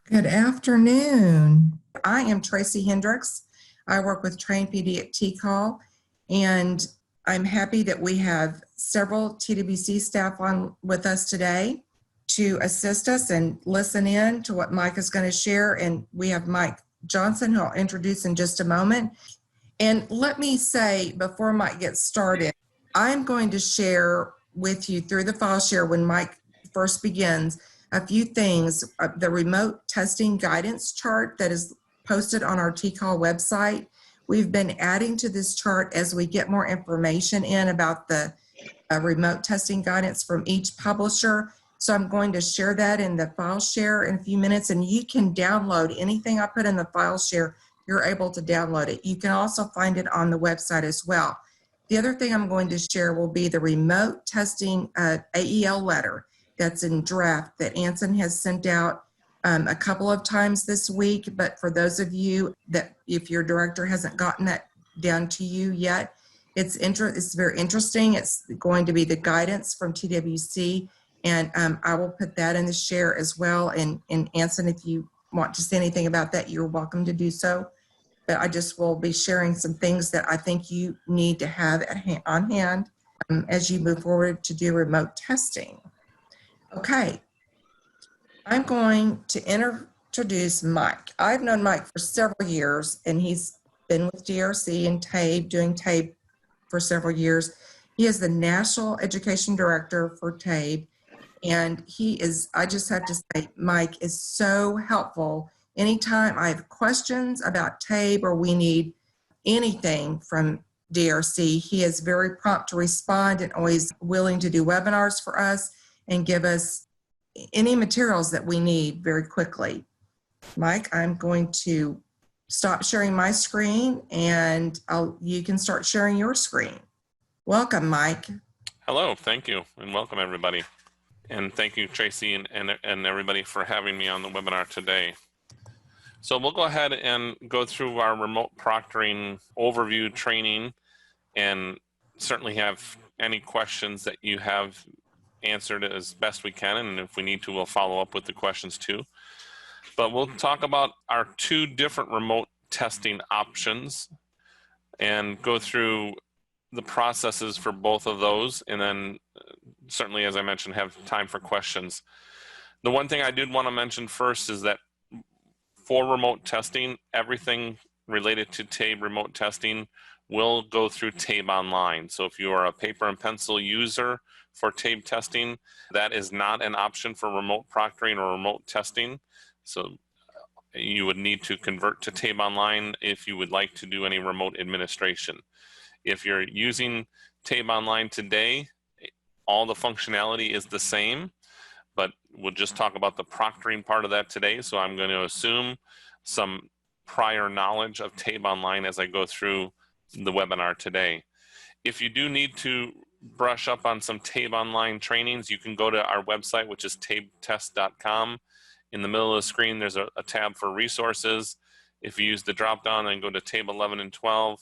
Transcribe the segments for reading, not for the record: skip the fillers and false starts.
Good afternoon. I am Tracy Hendricks. I work with Train PD at TCall, and I'm happy that we have several TWC staff on with us today to assist us and listen in to what Mike is going to share. And we have Mike Johnson, who I'll introduce in just a moment. And let me say, before Mike gets started, I'm going to share with you through the file share when Mike first begins a few things. The remote testing guidance chart that is posted on our TCall website. We've been adding to this chart as we get more information in about the remote testing guidance from each publisher. So I'm going to share that in the file share in a few minutes, and you can download anything I put in the file share. You're able to download it. You can also find it on the website as well. The other thing I'm going to share will be the remote testing AEL letter that's in draft that Anson has sent out a couple of times this week. But for those of you that, if your director hasn't gotten that down to you yet, it's very interesting. It's going to be the guidance from TWC, and I will put that in the share as well. And Anson, if you want to say anything about that, you're welcome to do so. But I just will be sharing some things that I think you need to have on hand as you move forward to do remote testing. Okay, I'm going to introduce Mike. I've known Mike for several years, and he's been with DRC and TABE, doing TABE for several years. He is the National Education Director for TABE, and he is, I just have to say, Mike is so helpful. Anytime I have questions about TABE or we need anything from DRC, he is very prompt to respond and always willing to do webinars for us and give us any materials that we need very quickly. Mike, I'm going to stop sharing my screen, and you can start sharing your screen. Welcome, Mike. Hello, thank you, and welcome everybody. And thank you, Tracy, and everybody for having me on the webinar today. So we'll go ahead and go through our remote proctoring overview training, and certainly have any questions that you have answered as best we can, and if we need to, we'll follow up with the questions too. But we'll talk about our two different remote testing options and go through the processes for both of those, and then certainly, as I mentioned, have time for questions. The one thing I did want to mention first is that for remote testing, everything related to TABE remote testing will go through TABE Online. So if you are a paper and pencil user for TABE testing, that is not an option for remote proctoring or remote testing. So you would need to convert to TABE Online if you would like to do any remote administration. If you're using TABE Online today, all the functionality is the same, but we'll just talk about the proctoring part of that today. So I'm going to assume some prior knowledge of TABE Online as I go through the webinar today. If you do need to brush up on some TABE Online trainings, you can go to our website, which is tabetest.com. In the middle of the screen, there's a tab for resources. If you use the drop down and go to TABE 11 and 12,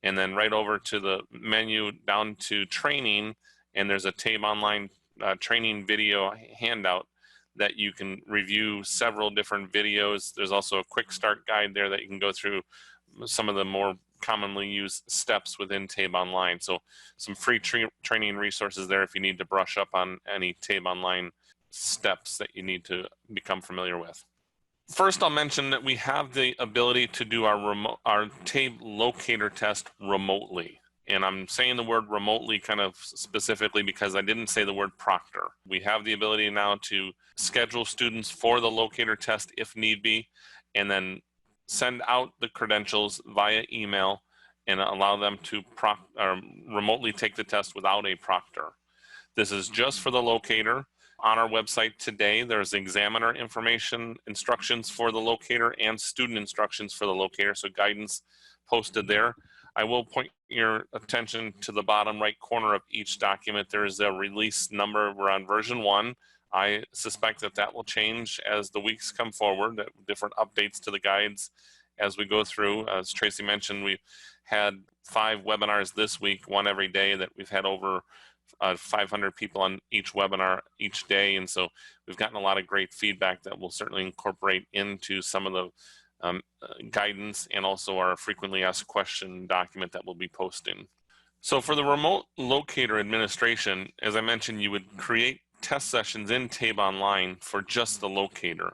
and then right over to the menu down to training, and there's a TABE Online training video handout that you can review several different videos. There's also a quick start guide there that you can go through some of the more commonly used steps within TABE Online. So some free training resources there if you need to brush up on any TABE Online steps that you need to become familiar with. First, I'll mention that we have the ability to do our TABE locator test remotely. And I'm saying the word remotely kind of specifically because I didn't say the word proctor. We have the ability now to schedule students for the locator test if need be, and then send out the credentials via email and allow them to remotely take the test without a proctor. This is just for the locator. On our website today, there's examiner information, instructions for the locator, and student instructions for the locator, so guidance posted there. I will point your attention to the bottom right corner of each document. There is a release number. We're on version 1. I suspect that that will change as the weeks come forward, that different updates to the guides as we go through. As Tracy mentioned, we had 5 webinars this week, one every day, that we've had over 500 people on each webinar each day. And so we've gotten a lot of great feedback that we'll certainly incorporate into some of the guidance and also our frequently asked question document that we'll be posting. So for the remote locator administration, as I mentioned, you would create test sessions in TABE Online for just the locator.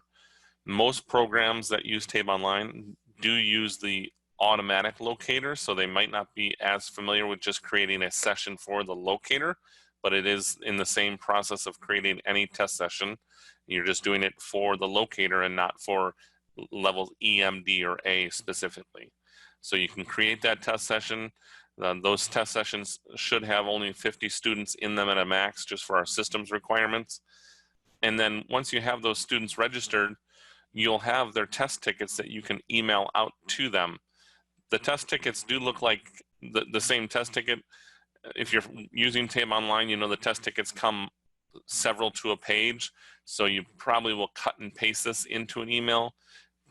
Most programs that use TABE Online do use the automatic locator, so they might not be as familiar with just creating a session for the locator, but it is in the same process of creating any test session. You're just doing it for the locator and not for levels E, M, D, or A specifically. So you can create that test session. Those test sessions should have only 50 students in them at a max, just for our systems requirements. And then once you have those students registered, you'll have their test tickets that you can email out to them. The test tickets do look like the same test ticket. If you're using TABE Online, you know the test tickets come several to a page, so you probably will cut and paste this into an email.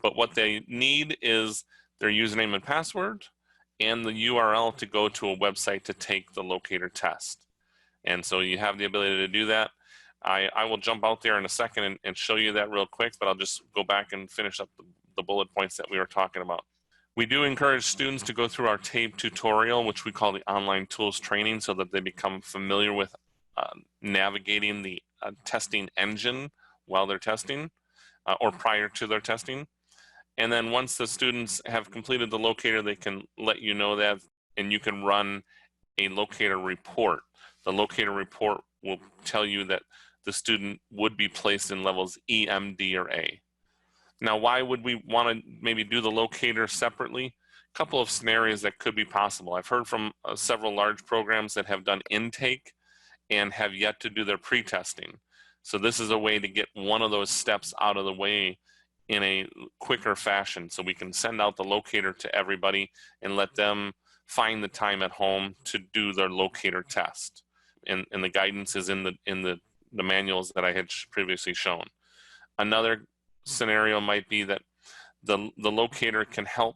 But what they need is their username and password and the URL to go to a website to take the locator test. And so you have the ability to do that. I will jump out there in a second and show you that real quick, but I'll just go back and finish up the bullet points that we were talking about. We do encourage students to go through our TABE tutorial, which we call the online tools training, so that they become familiar with navigating the testing engine while they're testing or prior to their testing. And then once the students have completed the locator, they can let you know that, and you can run a locator report. The locator report will tell you that the student would be placed in levels E, M, D, or A. Now, why would we want to maybe do the locator separately? A couple of scenarios that could be possible. I've heard from several large programs that have done intake and have yet to do their pre-testing. So this is a way to get one of those steps out of the way in a quicker fashion, so we can send out the locator to everybody and let them find the time at home to do their locator test. And the guidance is in the manuals that I had previously shown. Another scenario might be that the locator can help.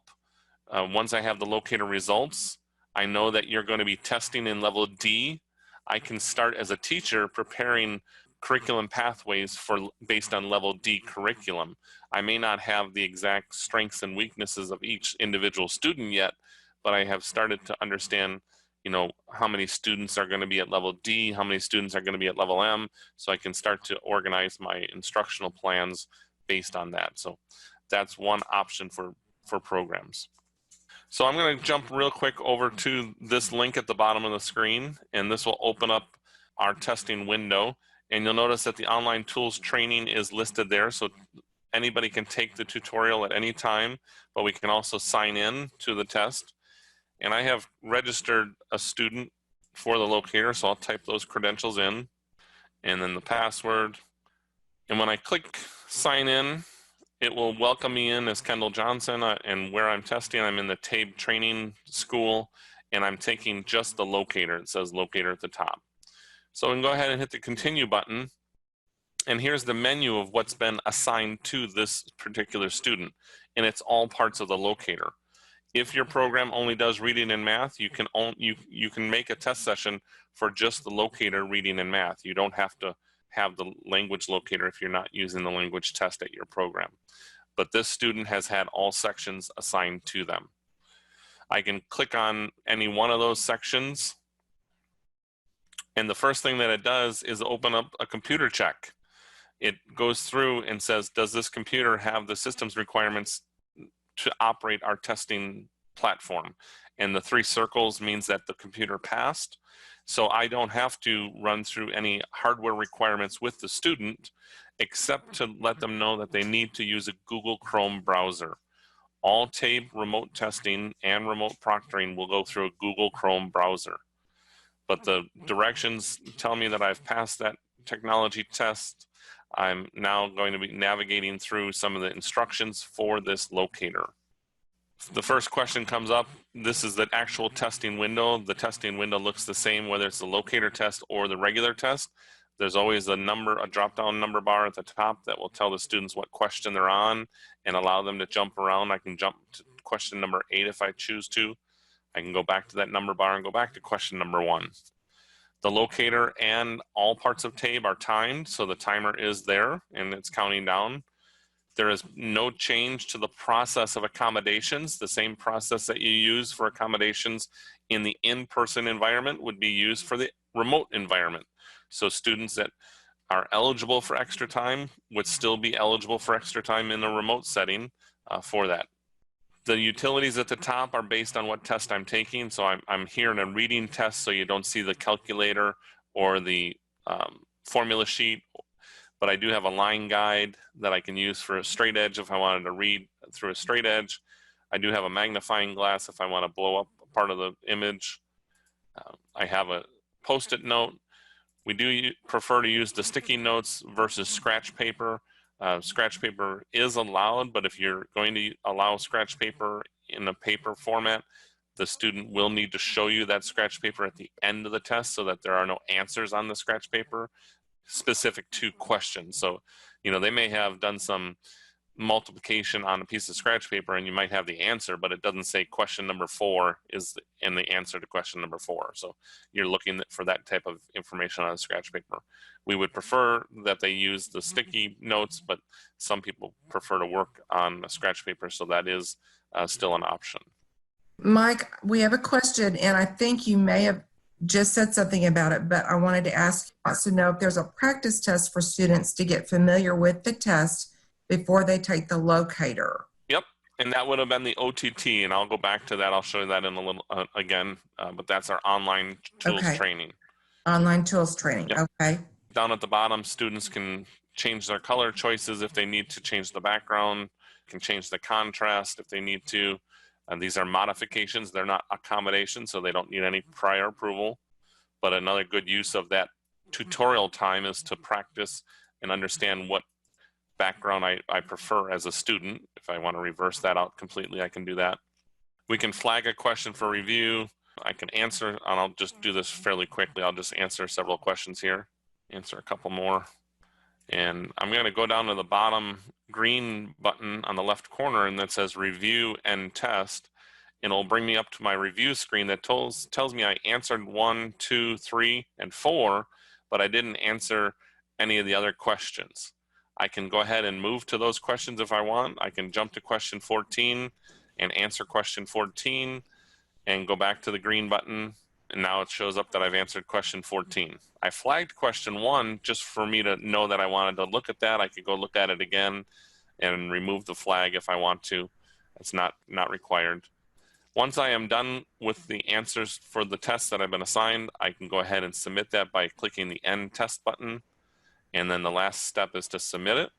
Once I have the locator results, I know that you're going to be testing in level D. I can start as a teacher preparing curriculum pathways based on level D curriculum. I may not have the exact strengths and weaknesses of each individual student yet, but I have started to understand, how many students are going to be at level D, how many students are going to be at level M, so I can start to organize my instructional plans based on that. So that's one option for programs. So I'm going to jump real quick over to this link at the bottom of the screen, and this will open up our testing window. And you'll notice that the online tools training is listed there, so anybody can take the tutorial at any time, but we can also sign in to the test. And I have registered a student for the locator, so I'll type those credentials in, and then the password. And when I click sign in, it will welcome me in as Kendall Johnson, and where I'm testing, I'm in the TABE training school, and I'm taking just the locator. It says locator at the top. So we can go ahead and hit the continue button, and here's the menu of what's been assigned to this particular student, and it's all parts of the locator. If your program only does reading and math, you can make a test session for just the locator reading and math. You don't have to have the language locator if you're not using the language test at your program. But this student has had all sections assigned to them. I can click on any one of those sections, and the first thing that it does is open up a computer check. It goes through and says, does this computer have the systems requirements to operate our testing platform? And the 3 circles means that the computer passed. So I don't have to run through any hardware requirements with the student, except to let them know that they need to use a Google Chrome browser. All TABE remote testing and remote proctoring will go through a Google Chrome browser. But the directions tell me that I've passed that technology test. I'm now going to be navigating through some of the instructions for this locator. The first question comes up. This is the actual testing window. The testing window looks the same whether it's the locator test or the regular test. There's always a drop-down number bar at the top that will tell the students what question they're on and allow them to jump around. I can jump to question number 8 if I choose to. I can go back to that number bar and go back to question number 1. The locator and all parts of TABE are timed, so the timer is there and it's counting down. There is no change to the process of accommodations. The same process that you use for accommodations in the in-person environment would be used for the remote environment. So students that are eligible for extra time would still be eligible for extra time in a remote setting for that. The utilities at the top are based on what test I'm taking. So I'm here in a reading test, so you don't see the calculator or the formula sheet, but I do have a line guide that I can use for a straight edge if I wanted to read through a straight edge. I do have a magnifying glass if I want to blow up a part of the image. I have a Post-it note. We do prefer to use the sticky notes versus scratch paper. Scratch paper is allowed, but if you're going to allow scratch paper in a paper format, the student will need to show you that scratch paper at the end of the test so that there are no answers on the scratch paper specific to questions. So, they may have done some multiplication on a piece of scratch paper and you might have the answer, but it doesn't say question number 4 is in the answer to question number 4. So you're looking for that type of information on a scratch paper. We would prefer that they use the sticky notes, but some people prefer to work on a scratch paper, so that is still an option. Mike, we have a question, and I think you may have just said something about it, but I wanted to ask, wants to know if there's a practice test for students to get familiar with the test before they take the locator. Yep, and that would have been the OTT, and I'll go back to that. I'll show you that in a little again, but that's our online tools training. Online tools training, yep. Okay. Down at the bottom, students can change their color choices if they need to change the background, can change the contrast if they need to. And these are modifications. They're not accommodations, so they don't need any prior approval. But another good use of that tutorial time is to practice and understand what background I prefer as a student. If I want to reverse that out completely, I can do that. We can flag a question for review. I can answer, and I'll just do this fairly quickly. I'll just answer several questions here, answer a couple more. And I'm going to go down to the bottom green button on the left corner, and that says review and test. And it'll bring me up to my review screen that tells me I answered 1, 2, 3, and 4, but I didn't answer any of the other questions. I can go ahead and move to those questions if I want. I can jump to question 14 and answer question 14 and go back to the green button. And now it shows up that I've answered question 14. I flagged question 1 just for me to know that I wanted to look at that. I could go look at it again and remove the flag if I want to. It's not required. Once I am done with the answers for the test that I've been assigned, I can go ahead and submit that by clicking the End Test button. And then the last step is to submit it.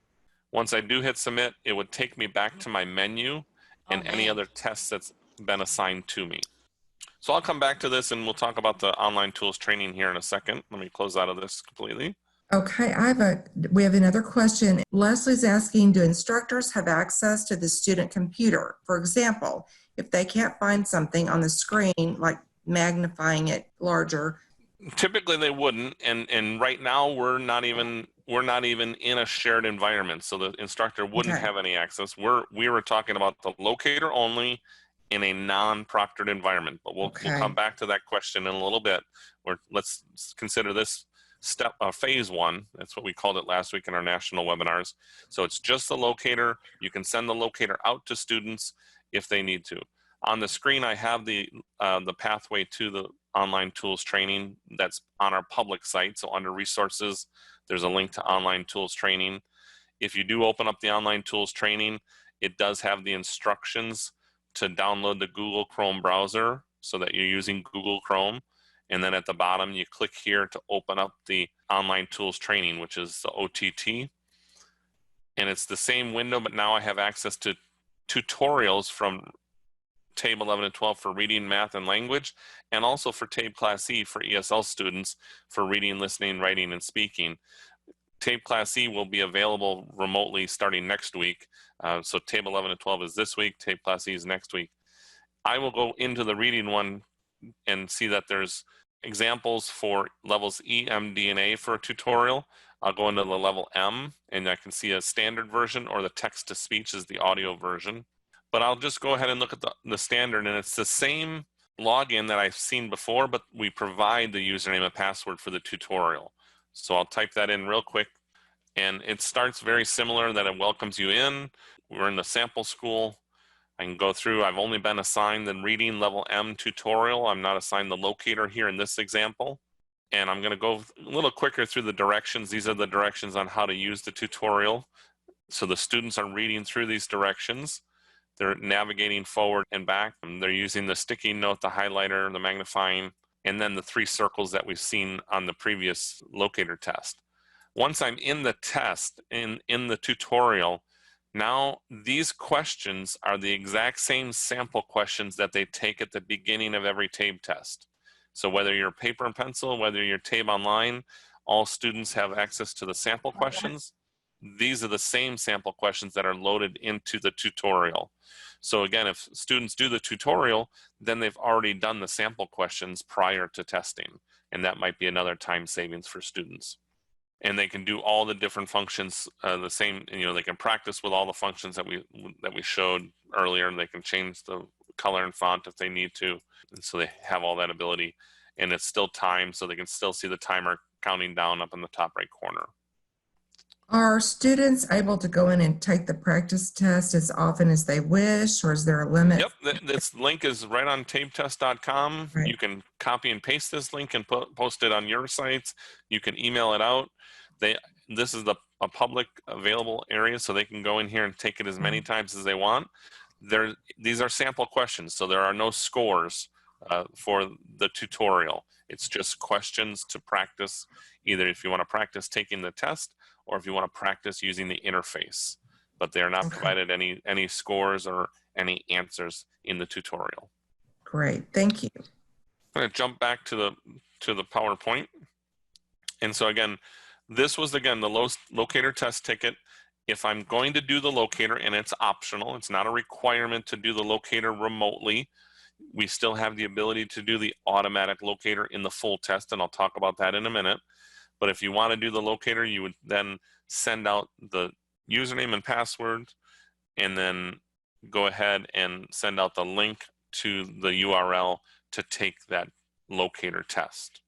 Once I do hit submit, it would take me back to my menu and any other tests that's been assigned to me. So I'll come back to this and we'll talk about the online tools training here in a second. Let me close out of this completely. Okay, we have another question. Leslie's asking, do instructors have access to the student computer? For example, if they can't find something on the screen, like magnifying it larger. Typically they wouldn't, and right now we're not even in a shared environment, so the instructor wouldn't have any access. We were talking about the locator only in a non-proctored environment, but we'll come back to that question in a little bit. Let's consider this step phase 1. That's what we called it last week in our national webinars. So it's just the locator. You can send the locator out to students if they need to. On the screen, I have the pathway to the online tools training that's on our public site. So under resources, there's a link to online tools training. If you do open up the online tools training, it does have the instructions to download the Google Chrome browser so that you're using Google Chrome. And then at the bottom, you click here to open up the online tools training, which is the OTT. And it's the same window, but now I have access to tutorials from TABE 11 and 12 for reading, math, and language, and also for TABE Class E for ESL students for reading, listening, writing, and speaking. TABE Class E will be available remotely starting next week. So TABE 11 and 12 is this week, TABE Class E is next week. I will go into the reading one and see that there's examples for levels E, M, D, and A for a tutorial. I'll go into the level M, and I can see a standard version, or the text-to-speech is the audio version. But I'll just go ahead and look at the standard, and it's the same login that I've seen before, but we provide the username and password for the tutorial. So I'll type that in real quick, and it starts very similar, that it welcomes you in. We're in the sample school. I can go through. I've only been assigned the reading level M tutorial. I'm not assigned the locator here in this example. And I'm going to go a little quicker through the directions. These are the directions on how to use the tutorial. So the students are reading through these directions. They're navigating forward and back. And they're using the sticky note, the highlighter, the magnifying, and then the 3 circles that we've seen on the previous locator test. Once I'm in the test, in the tutorial, now these questions are the exact same sample questions that they take at the beginning of every TABE test. So whether you're paper and pencil, whether you're TABE online, all students have access to the sample questions. These are the same sample questions that are loaded into the tutorial. So again, if students do the tutorial, then they've already done the sample questions prior to testing. And that might be another time savings for students. And they can do all the different functions the same, they can practice with all the functions that we showed earlier, and they can change the color and font if they need to. And so they have all that ability, and it's still timed, so they can still see the timer counting down up in the top right corner. Are students able to go in and take the practice test as often as they wish, or is there a limit? Yep, this link is right on tabetest.com. Right. You can copy and paste this link and post it on your sites. You can email it out. This is a public available area, so they can go in here and take it as many times as they want. These are sample questions, so there are no scores for the tutorial. It's just questions to practice, either if you want to practice taking the test or if you want to practice using the interface. But they are not provided any scores or any answers in the tutorial. Great, thank you. I'm going to jump back to the PowerPoint. And so again, this was the locator test ticket. If I'm going to do the locator, and it's optional, it's not a requirement to do the locator remotely. We still have the ability to do the automatic locator in the full test, and I'll talk about that in a minute. But if you want to do the locator, you would then send out the username and password, and then go ahead and send out the link to the URL to take that locator test.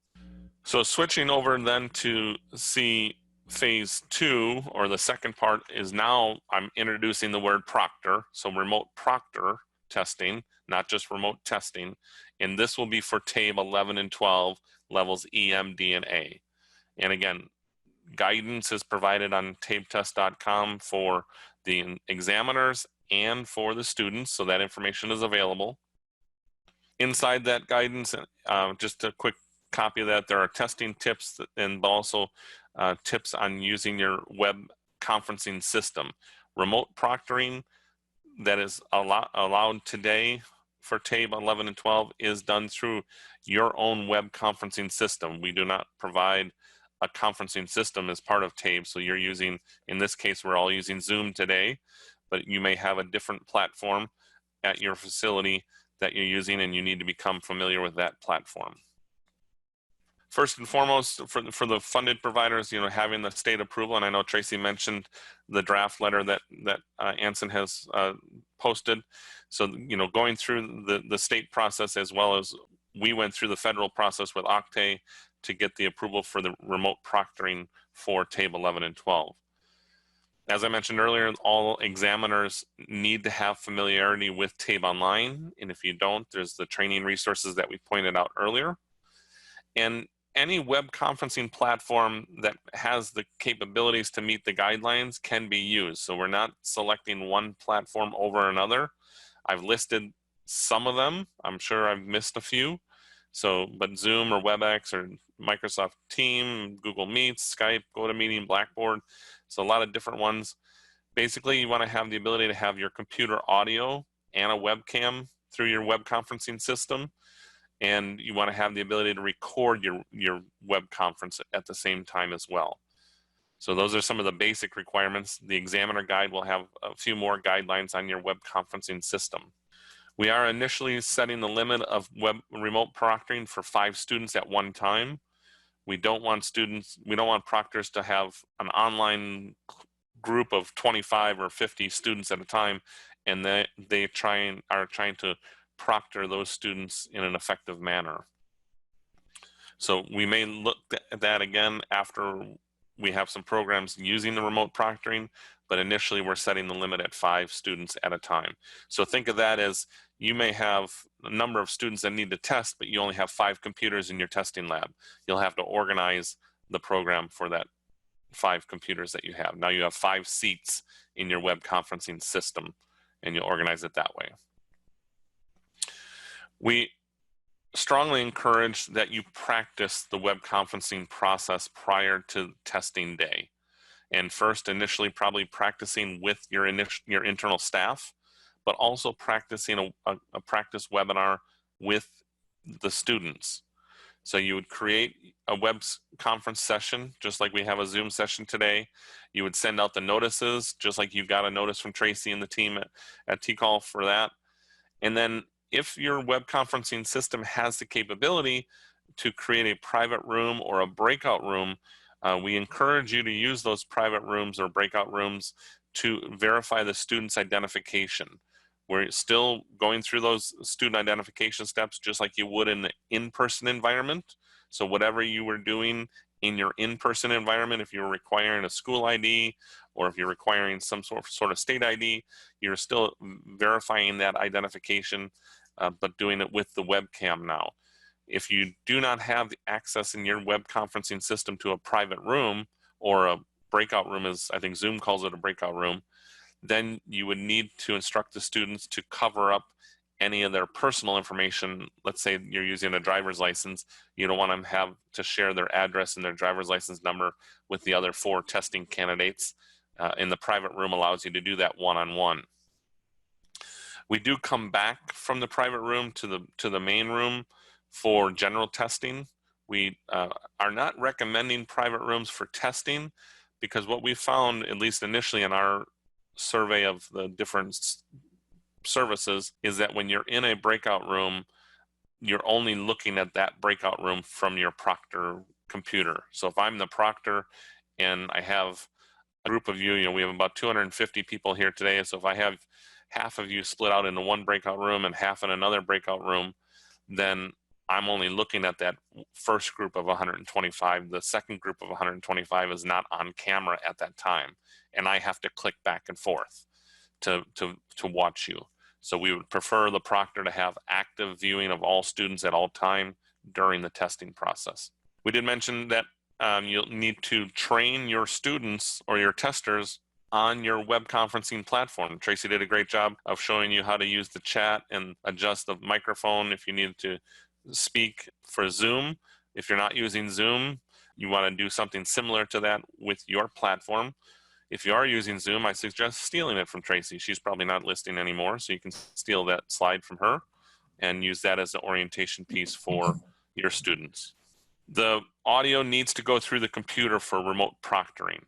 So switching over then to see phase 2, or the second part, is now I'm introducing the word proctor. So remote proctor testing, not just remote testing. And this will be for TABE 11 and 12 levels E, M, D, and A. And again, guidance is provided on tabetest.com for the examiners and for the students, so that information is available. Inside that guidance, just a quick copy of that, there are testing tips and also tips on using your web conferencing system. Remote proctoring that is allowed today for TABE 11 and 12 is done through your own web conferencing system. We do not provide a conferencing system as part of TABE, so you're using, in this case, we're all using Zoom today, but you may have a different platform at your facility that you're using, and you need to become familiar with that platform. First and foremost, for the funded providers, having the state approval, and I know Tracy mentioned the draft letter that Anson has posted. So, going through the state process, as well as we went through the federal process with Octave to get the approval for the remote proctoring for TABE 11 and 12. As I mentioned earlier, all examiners need to have familiarity with TABE Online, and if you don't, there's the training resources that we pointed out earlier. And any web conferencing platform that has the capabilities to meet the guidelines can be used. So we're not selecting one platform over another. I've listed some of them. I'm sure I've missed a few. So, but Zoom or WebEx or Microsoft Teams, Google Meets, Skype, GoToMeeting, Blackboard. So a lot of different ones. Basically, you want to have the ability to have your computer audio and a webcam through your web conferencing system. And you want to have the ability to record your web conference at the same time as well. So those are some of the basic requirements. The examiner guide will have a few more guidelines on your web conferencing system. We are initially setting the limit of remote proctoring for 5 students at one time. We don't want proctors to have an online group of 25 or 50 students at a time, and they are trying to proctor those students in an effective manner. So we may look at that again after we have some programs using the remote proctoring, but initially we're setting the limit at 5 students at a time. So think of that as you may have a number of students that need to test, but you only have 5 computers in your testing lab. You'll have to organize the program for that 5 computers that you have. Now you have 5 seats in your web conferencing system, and you organize it that way. We strongly encourage that you practice the web conferencing process prior to testing day. And first, initially, probably practicing with your internal staff, but also practicing a practice webinar with the students. So you would create a web conference session, just like we have a Zoom session today. You would send out the notices, just like you got a notice from Tracy and the team at TCall for that. And then if your web conferencing system has the capability to create a private room or a breakout room, we encourage you to use those private rooms or breakout rooms to verify the student's identification. We're still going through those student identification steps just like you would in the in-person environment. So whatever you were doing in your in-person environment, if you're requiring a school ID or if you're requiring some sort of state ID, you're still verifying that identification, but doing it with the webcam now. If you do not have the access in your web conferencing system to a private room or a breakout room, as I think Zoom calls it, a breakout room, then you would need to instruct the students to cover up any of their personal information. Let's say you're using a driver's license. You don't want them have to share their address and their driver's license number with the other 4 testing candidates. And the private room allows you to do that one-on-one. We do come back from the private room to the main room for general testing. We are not recommending private rooms for testing because what we found, at least initially in our survey of the different services, is that when you're in a breakout room, you're only looking at that breakout room from your proctor computer. So if I'm the proctor and I have a group of you, we have about 250 people here today. So if I have half of you split out into one breakout room and half in another breakout room, then I'm only looking at that first group of 125. The second group of 125 is not on camera at that time, and I have to click back and forth to watch you. So we would prefer the proctor to have active viewing of all students at all time during the testing process. We did mention that you'll need to train your students or your testers on your web conferencing platform. Tracy did a great job of showing you how to use the chat and adjust the microphone if you needed to speak for Zoom. If you're not using Zoom, you want to do something similar to that with your platform. If you are using Zoom, I suggest stealing it from Tracy. She's probably not listening anymore, so you can steal that slide from her and use that as an orientation piece for your students. The audio needs to go through the computer for remote proctoring.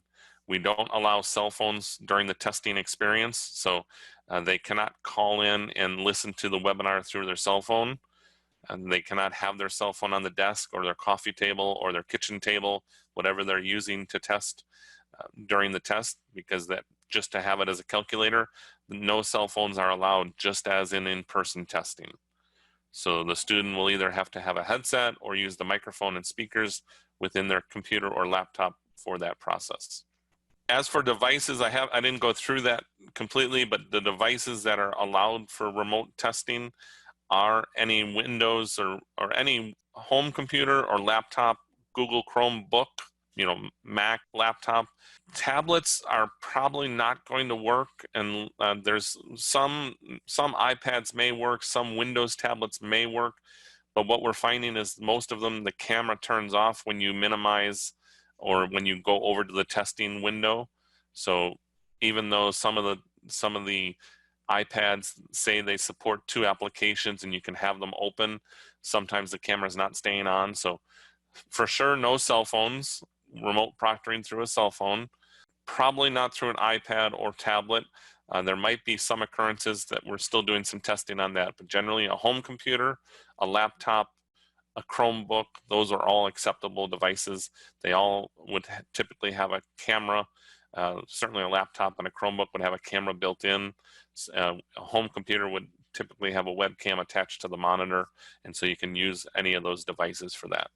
We don't allow cell phones during the testing experience, so they cannot call in and listen to the webinar through their cell phone. And they cannot have their cell phone on the desk or their coffee table or their kitchen table, whatever they're using to test during the test, because that just to have it as a calculator, no cell phones are allowed, just as in in-person testing. So the student will either have to have a headset or use the microphone and speakers within their computer or laptop for that process. As for devices, I didn't go through that completely, but the devices that are allowed for remote testing are any Windows or any home computer or laptop, Google Chromebook, Mac laptop. Tablets are probably not going to work, and there's some iPads may work, some Windows tablets may work, but what we're finding is most of them, the camera turns off when you minimize or when you go over to the testing window. So even though some of the iPads say they support 2 applications and you can have them open, sometimes the camera's not staying on. So for sure, no cell phones, remote proctoring through a cell phone, probably not through an iPad or tablet. There might be some occurrences that we're still doing some testing on that, but generally a home computer, a laptop, a Chromebook, those are all acceptable devices. They all would typically have a camera. Certainly a laptop and a Chromebook would have a camera built in. A home computer would typically have a webcam attached to the monitor, and so you can use any of those devices for that.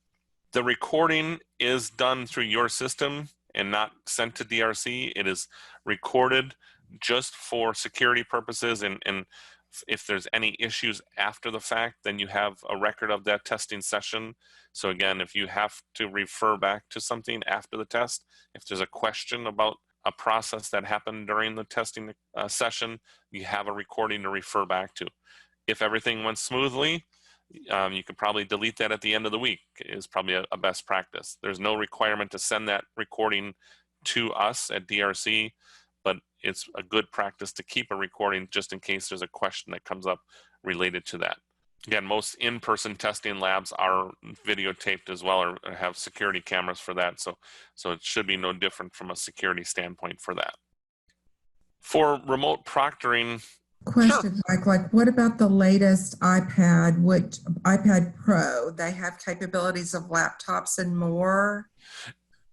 The recording is done through your system and not sent to DRC. It is recorded just for security purposes, and if there's any issues after the fact, then you have a record of that testing session. So again, if you have to refer back to something after the test, if there's a question about a process that happened during the testing session, you have a recording to refer back to. If everything went smoothly, you could probably delete that at the end of the week, is probably a best practice. There's no requirement to send that recording to us at DRC, but it's a good practice to keep a recording just in case there's a question that comes up related to that. Again, most in-person testing labs are videotaped as well, or have security cameras for that. So it should be no different from a security standpoint for that. For remote proctoring, Question, sure. Mike, like what about the latest iPad, which iPad Pro, they have capabilities of laptops and more?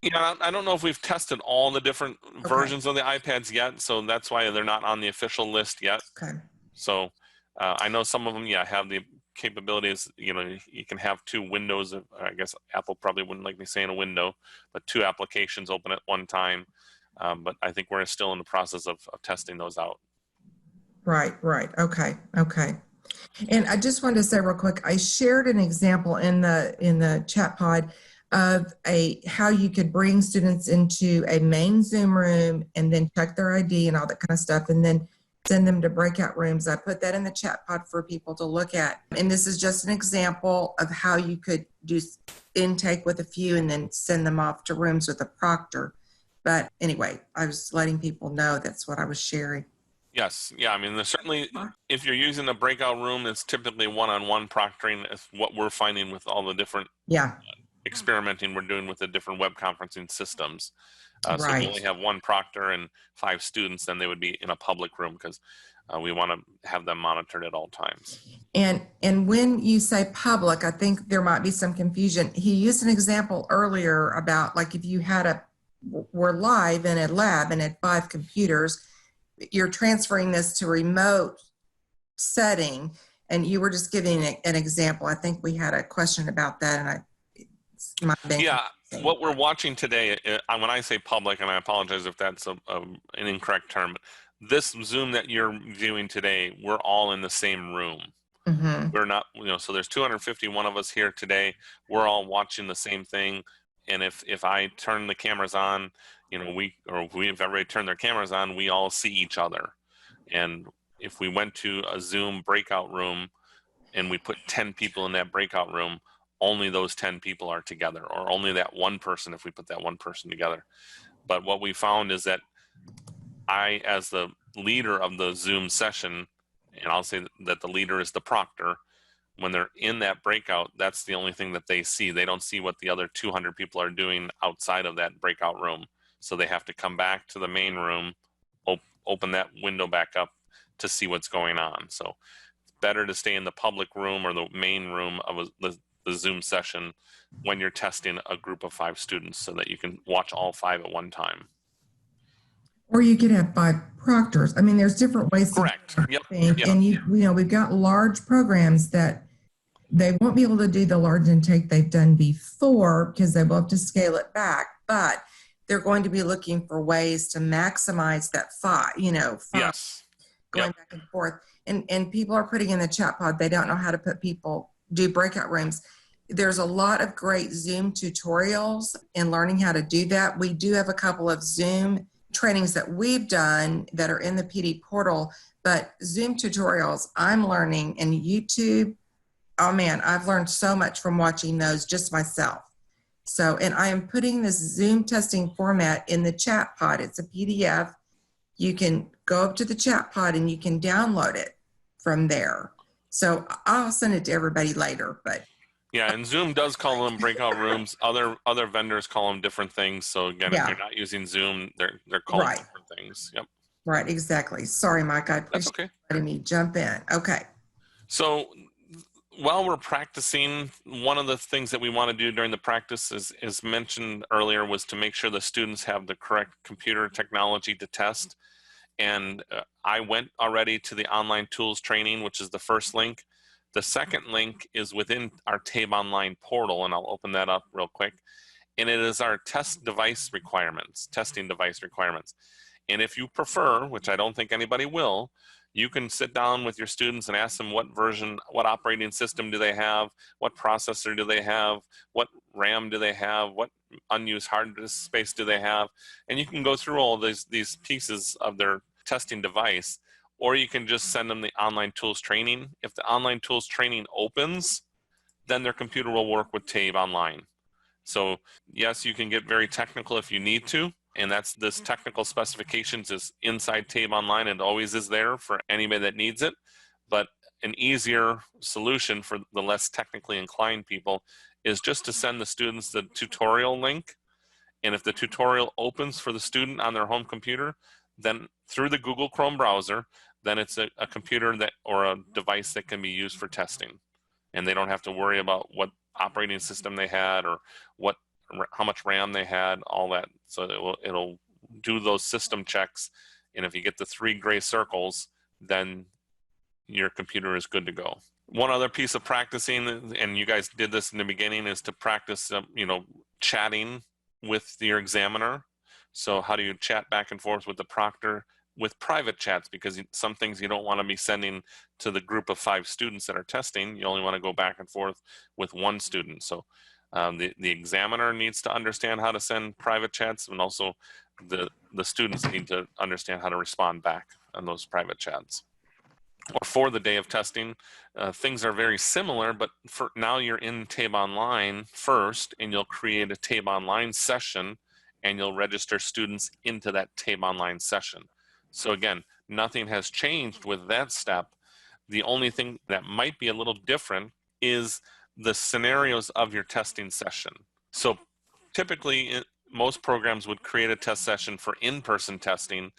Yeah, I don't know if we've tested all the different versions of the iPads yet, so that's why they're not on the official list yet. Okay. So I know some of them, have the capabilities. You can have two windows. I guess Apple probably wouldn't like me saying a window, but two applications open at one time. But I think we're still in the process of testing those out. Right. Okay. And I just wanted to say real quick, I shared an example in the chat pod of how you could bring students into a main Zoom room and then check their ID and all that kind of stuff, and then send them to breakout rooms. I put that in the chat pod for people to look at. And this is just an example of how you could do intake with a few and then send them off to rooms with a proctor. But anyway, I was letting people know that's what I was sharing. Yes, yeah, I mean, there's certainly, if you're using a breakout room, it's typically one-on-one proctoring. Is what we're finding with all the different experimenting we're doing with the different web conferencing systems. So if you only have one proctor and 5 students, then they would be in a public room, because we want to have them monitored at all times. And when you say public, I think there might be some confusion. He used an example earlier about, like, if you had we're live in a lab and had 5 computers, you're transferring this to remote setting, and you were just giving an example. I think we had a question about that, and what we're watching today, when I say public, and I apologize if that's an incorrect term, but this Zoom that you're viewing today, we're all in the same room. Mm-hmm. We're not, so there's 251 of us here today. We're all watching the same thing. And if I turn the cameras on, if everybody turned their cameras on, we all see each other. And if we went to a Zoom breakout room and we put 10 people in that breakout room, only those 10 people are together, or only that one person if we put that one person together. But what we found is that I, as the leader of the Zoom session, and I'll say that the leader is the proctor, when they're in that breakout, that's the only thing that they see. They don't see what the other 200 people are doing outside of that breakout room. So they have to come back to the main room, open that window back up to see what's going on. So it's better to stay in the public room or the main room of the Zoom session when you're testing a group of 5 students, so that you can watch all 5 at one time. Or you could have 5 proctors. I mean, there's different ways to Yep. And we've got large programs that they won't be able to do the large intake they've done before, because they will have to scale it back, but they're going to be looking for ways to maximize that 5, 5 Yes. going back and forth. And people are putting in the chat pod, they don't know how to do breakout rooms. There's a lot of great Zoom tutorials in learning how to do that. We do have a couple of Zoom trainings that we've done that are in the PD portal, but Zoom tutorials I'm learning, and YouTube, oh man, I've learned so much from watching those just myself. So, and I am putting this Zoom testing format in the chat pod. It's a PDF. You can go up to the chat pod and you can download it from there. So I'll send it to everybody later, but. Yeah, and Zoom does call them breakout rooms. Other vendors call them different things. So again, if you're not using Zoom, they're called different things. Yep. Right, exactly. Sorry, Mike. I appreciate letting me jump in. Okay. So while we're practicing, one of the things that we want to do during the practice, is mentioned earlier, was to make sure the students have the correct computer technology to test. And I went already to the online tools training, which is the first link. The second link is within our TABE online portal, and I'll open that up real quick. And it is our testing device requirements. And if you prefer, which I don't think anybody will, you can sit down with your students and ask them what version, what operating system do they have, what processor do they have, what RAM do they have, what unused hard disk space do they have, and you can go through all these pieces of their testing device, or you can just send them the online tools training. If the online tools training opens, then their computer will work with TABE online. So yes, you can get very technical if you need to, and that's this technical specifications is inside TABE online and always is there for anybody that needs it. But an easier solution for the less technically inclined people is just to send the students the tutorial link. And if the tutorial opens for the student on their home computer, then through the Google Chrome browser, then it's a computer that or a device that can be used for testing. And they don't have to worry about what operating system they had or how much RAM they had, all that. So it'll do those system checks. And if you get the 3 gray circles, then your computer is good to go. One other piece of practicing, and you guys did this in the beginning, is to practice, chatting with your examiner. So how do you chat back and forth with the proctor with private chats? Because some things you don't want to be sending to the group of 5 students that are testing. You only want to go back and forth with one student. So the examiner needs to understand how to send private chats, and also the students need to understand how to respond back on those private chats. Or for the day of testing, things are very similar, but for now you're in TABE Online first, and you'll create a TABE Online session, and you'll register students into that TABE Online session. So again, nothing has changed with that step. The only thing that might be a little different is the scenarios of your testing session. So typically, most programs would create a test session for in-person testing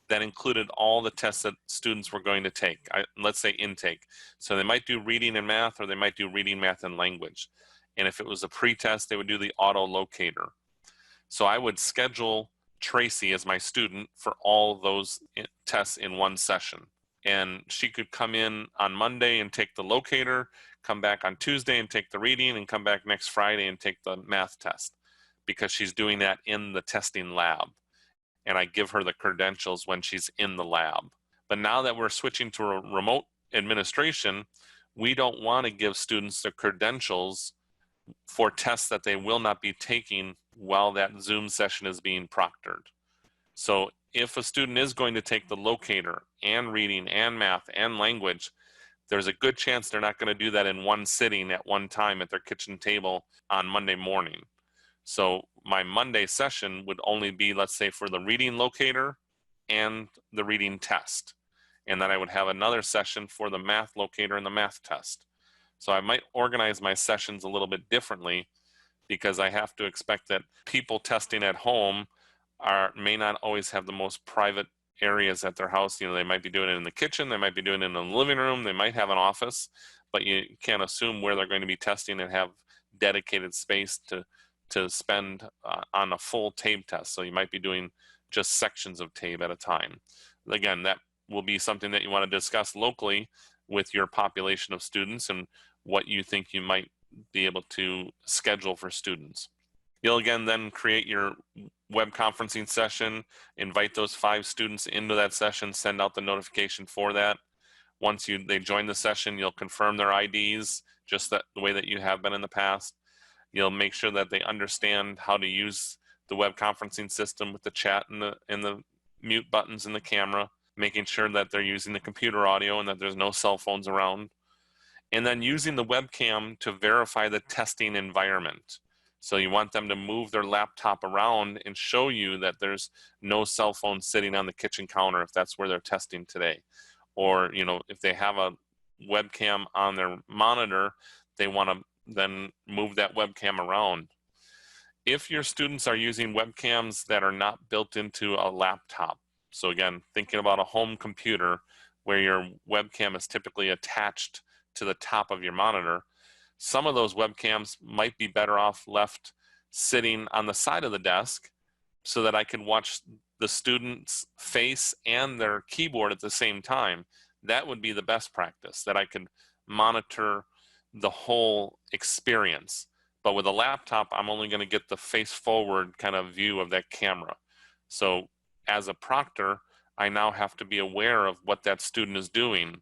that included all the tests that students were going to take. Let's say intake. So they might do reading and math, or they might do reading, math, and language. And if it was a pre-test, they would do the auto locator. So I would schedule Tracy as my student for all those tests in one session. And she could come in on Monday and take the locator, come back on Tuesday and take the reading, and come back next Friday and take the math test, because she's doing that in the testing lab. And I give her the credentials when she's in the lab. But now that we're switching to a remote administration, we don't want to give students the credentials for tests that they will not be taking while that Zoom session is being proctored. So if a student is going to take the locator and reading and math and language, there's a good chance they're not going to do that in one sitting at one time at their kitchen table on Monday morning. So my Monday session would only be, let's say, for the reading locator and the reading test. And then I would have another session for the math locator and the math test. So I might organize my sessions a little bit differently, because I have to expect that people testing at home may not always have the most private areas at their house. They might be doing it in the kitchen, they might be doing it in the living room, they might have an office, but you can't assume where they're going to be testing and have dedicated space to spend on a full TABE test. So you might be doing just sections of TABE at a time. Again, that will be something that you want to discuss locally with your population of students and what you think you might be able to schedule for students. You'll again then create your web conferencing session, invite those 5 students into that session, send out the notification for that. Once they join the session, you'll confirm their IDs just the way that you have been in the past. You'll make sure that they understand how to use the web conferencing system with the chat and the mute buttons in the camera, making sure that they're using the computer audio and that there's no cell phones around. And then using the webcam to verify the testing environment. So you want them to move their laptop around and show you that there's no cell phone sitting on the kitchen counter if that's where they're testing today. Or, if they have a webcam on their monitor, they want to then move that webcam around. If your students are using webcams that are not built into a laptop, so again, thinking about a home computer where your webcam is typically attached to the top of your monitor, some of those webcams might be better off left sitting on the side of the desk so that I can watch the student's face and their keyboard at the same time, that would be the best practice, that I could monitor the whole experience. But with a laptop, I'm only going to get the face forward kind of view of that camera. So as a proctor, I now have to be aware of what that student is doing.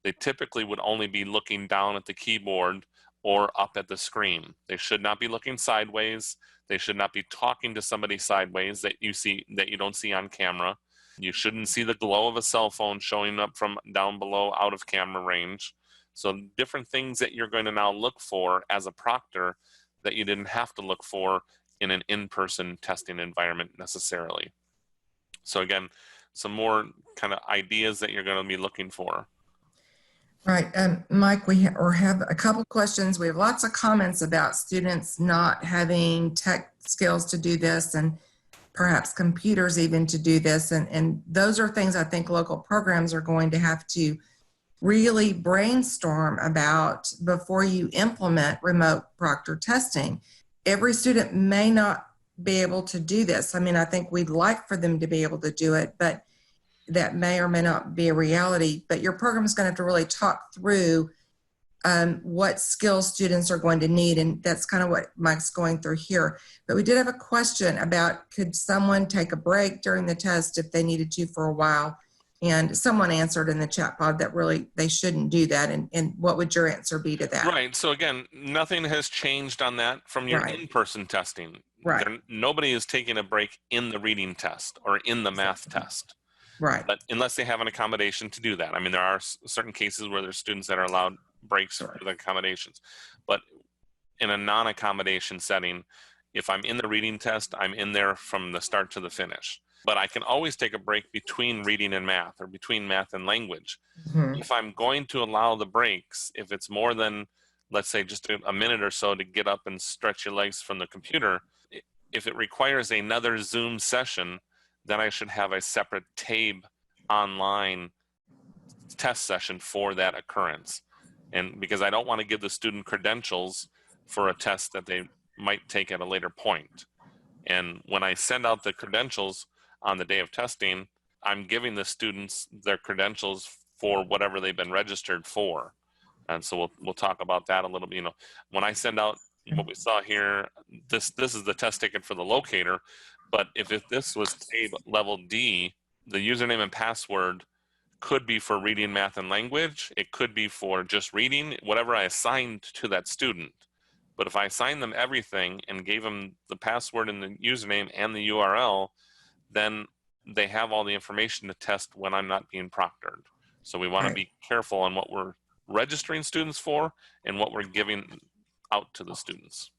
They typically would only be looking down at the keyboard or up at the screen. They should not be looking sideways. They should not be talking to somebody sideways that you don't see on camera. You shouldn't see the glow of a cell phone showing up from down below out of camera range. So different things that you're going to now look for as a proctor that you didn't have to look for in an in-person testing environment necessarily. So again, some more kind of ideas that you're going to be looking for. Right, Mike, we have a couple questions. We have lots of comments about students not having tech skills to do this, and perhaps computers even to do this. And those are things I think local programs are going to have to really brainstorm about before you implement remote proctor testing. Every student may not be able to do this. I mean, I think we'd like for them to be able to do it, but that may or may not be a reality. But your program is going to have to really talk through what skills students are going to need, and that's kind of what Mike's going through here. But we did have a question about, could someone take a break during the test if they needed to for a while? And someone answered in the chat pod that really they shouldn't do that. And what would your answer be to that? Right. So again, nothing has changed on that from your Right. in-person testing. Right. Nobody is taking a break in the reading test or in the math test. Right. But unless they have an accommodation to do that. I mean, there are certain cases where there's students that are allowed breaks Sure. with accommodations. But in a non-accommodation setting, if I'm in the reading test, I'm in there from the start to the finish. But I can always take a break between reading and math, or between math and language. Mhm. If I'm going to allow the breaks, if it's more than, let's say, just a minute or so to get up and stretch your legs from the computer, if it requires another Zoom session, then I should have a separate TABE online test session for that occurrence. And because I don't want to give the student credentials for a test that they might take at a later point. And when I send out the credentials on the day of testing, I'm giving the students their credentials for whatever they've been registered for. And so we'll talk about that a little bit. You know, when I send out what we saw here, this is the test ticket for the locator. But if this was TABE level D, the username and password could be for reading, math, and language. It could be for just reading, whatever I assigned to that student. But if I assigned them everything and gave them the password and the username and the URL, then they have all the information to test when I'm not being proctored. So we want to be careful on what we're registering students for and what we're giving out to the students.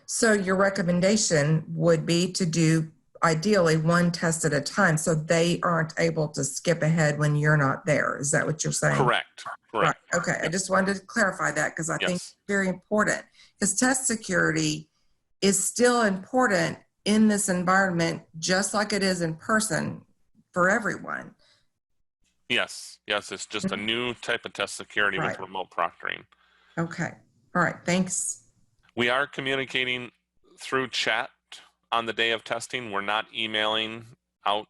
So your recommendation would be to do ideally one test at a time, so they aren't able to skip ahead when you're not there. Is that what you're saying? Correct. Right. Okay. I just wanted to clarify that because I think it's very important, because test security is still important in this environment, just like it is in person for everyone. Yes. It's just a new type of test security with remote proctoring. Okay. All right. Thanks. We are communicating through chat on the day of testing. We're not emailing out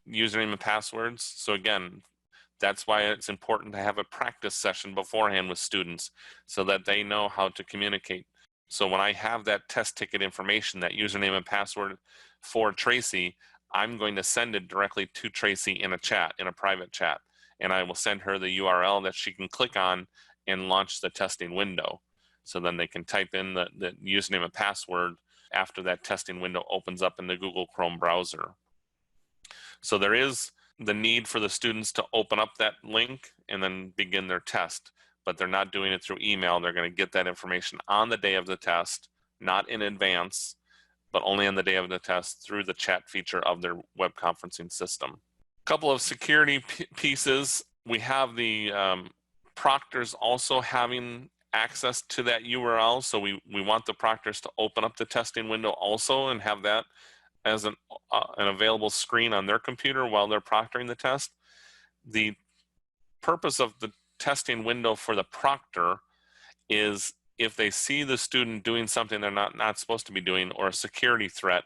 username and passwords. So again, that's why it's important to have a practice session beforehand with students so that they know how to communicate. So when I have that test ticket information, that username and password for Tracy, I'm going to send it directly to Tracy in a chat, in a private chat. And I will send her the URL that she can click on and launch the testing window. So then they can type in the username and password after that testing window opens up in the Google Chrome browser. So there is the need for the students to open up that link and then begin their test, but they're not doing it through email. They're going to get that information on the day of the test, not in advance, but only on the day of the test through the chat feature of their web conferencing system. A couple of security pieces. We have the proctors also having access to that URL. So we want the proctors to open up the testing window also and have that as an available screen on their computer while they're proctoring the test. The purpose of the testing window for the proctor is if they see the student doing something they're not supposed to be doing, or a security threat,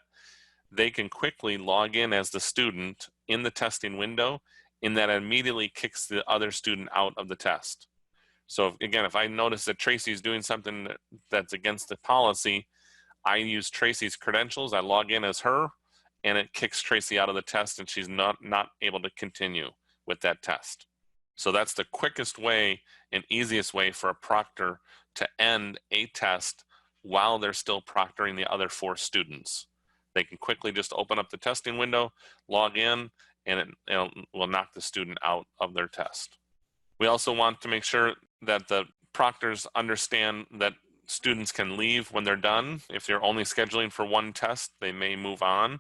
they can quickly log in as the student in the testing window, and that immediately kicks the other student out of the test. So again, if I notice that Tracy's doing something that's against the policy, I use Tracy's credentials, I log in as her, and it kicks Tracy out of the test, and she's not able to continue with that test. So that's the quickest way and easiest way for a proctor to end a test while they're still proctoring the other 4 students. They can quickly just open up the testing window, log in, and it will knock the student out of their test. We also want to make sure that the proctors understand that students can leave when they're done. If you're only scheduling for 1 test, they may move on.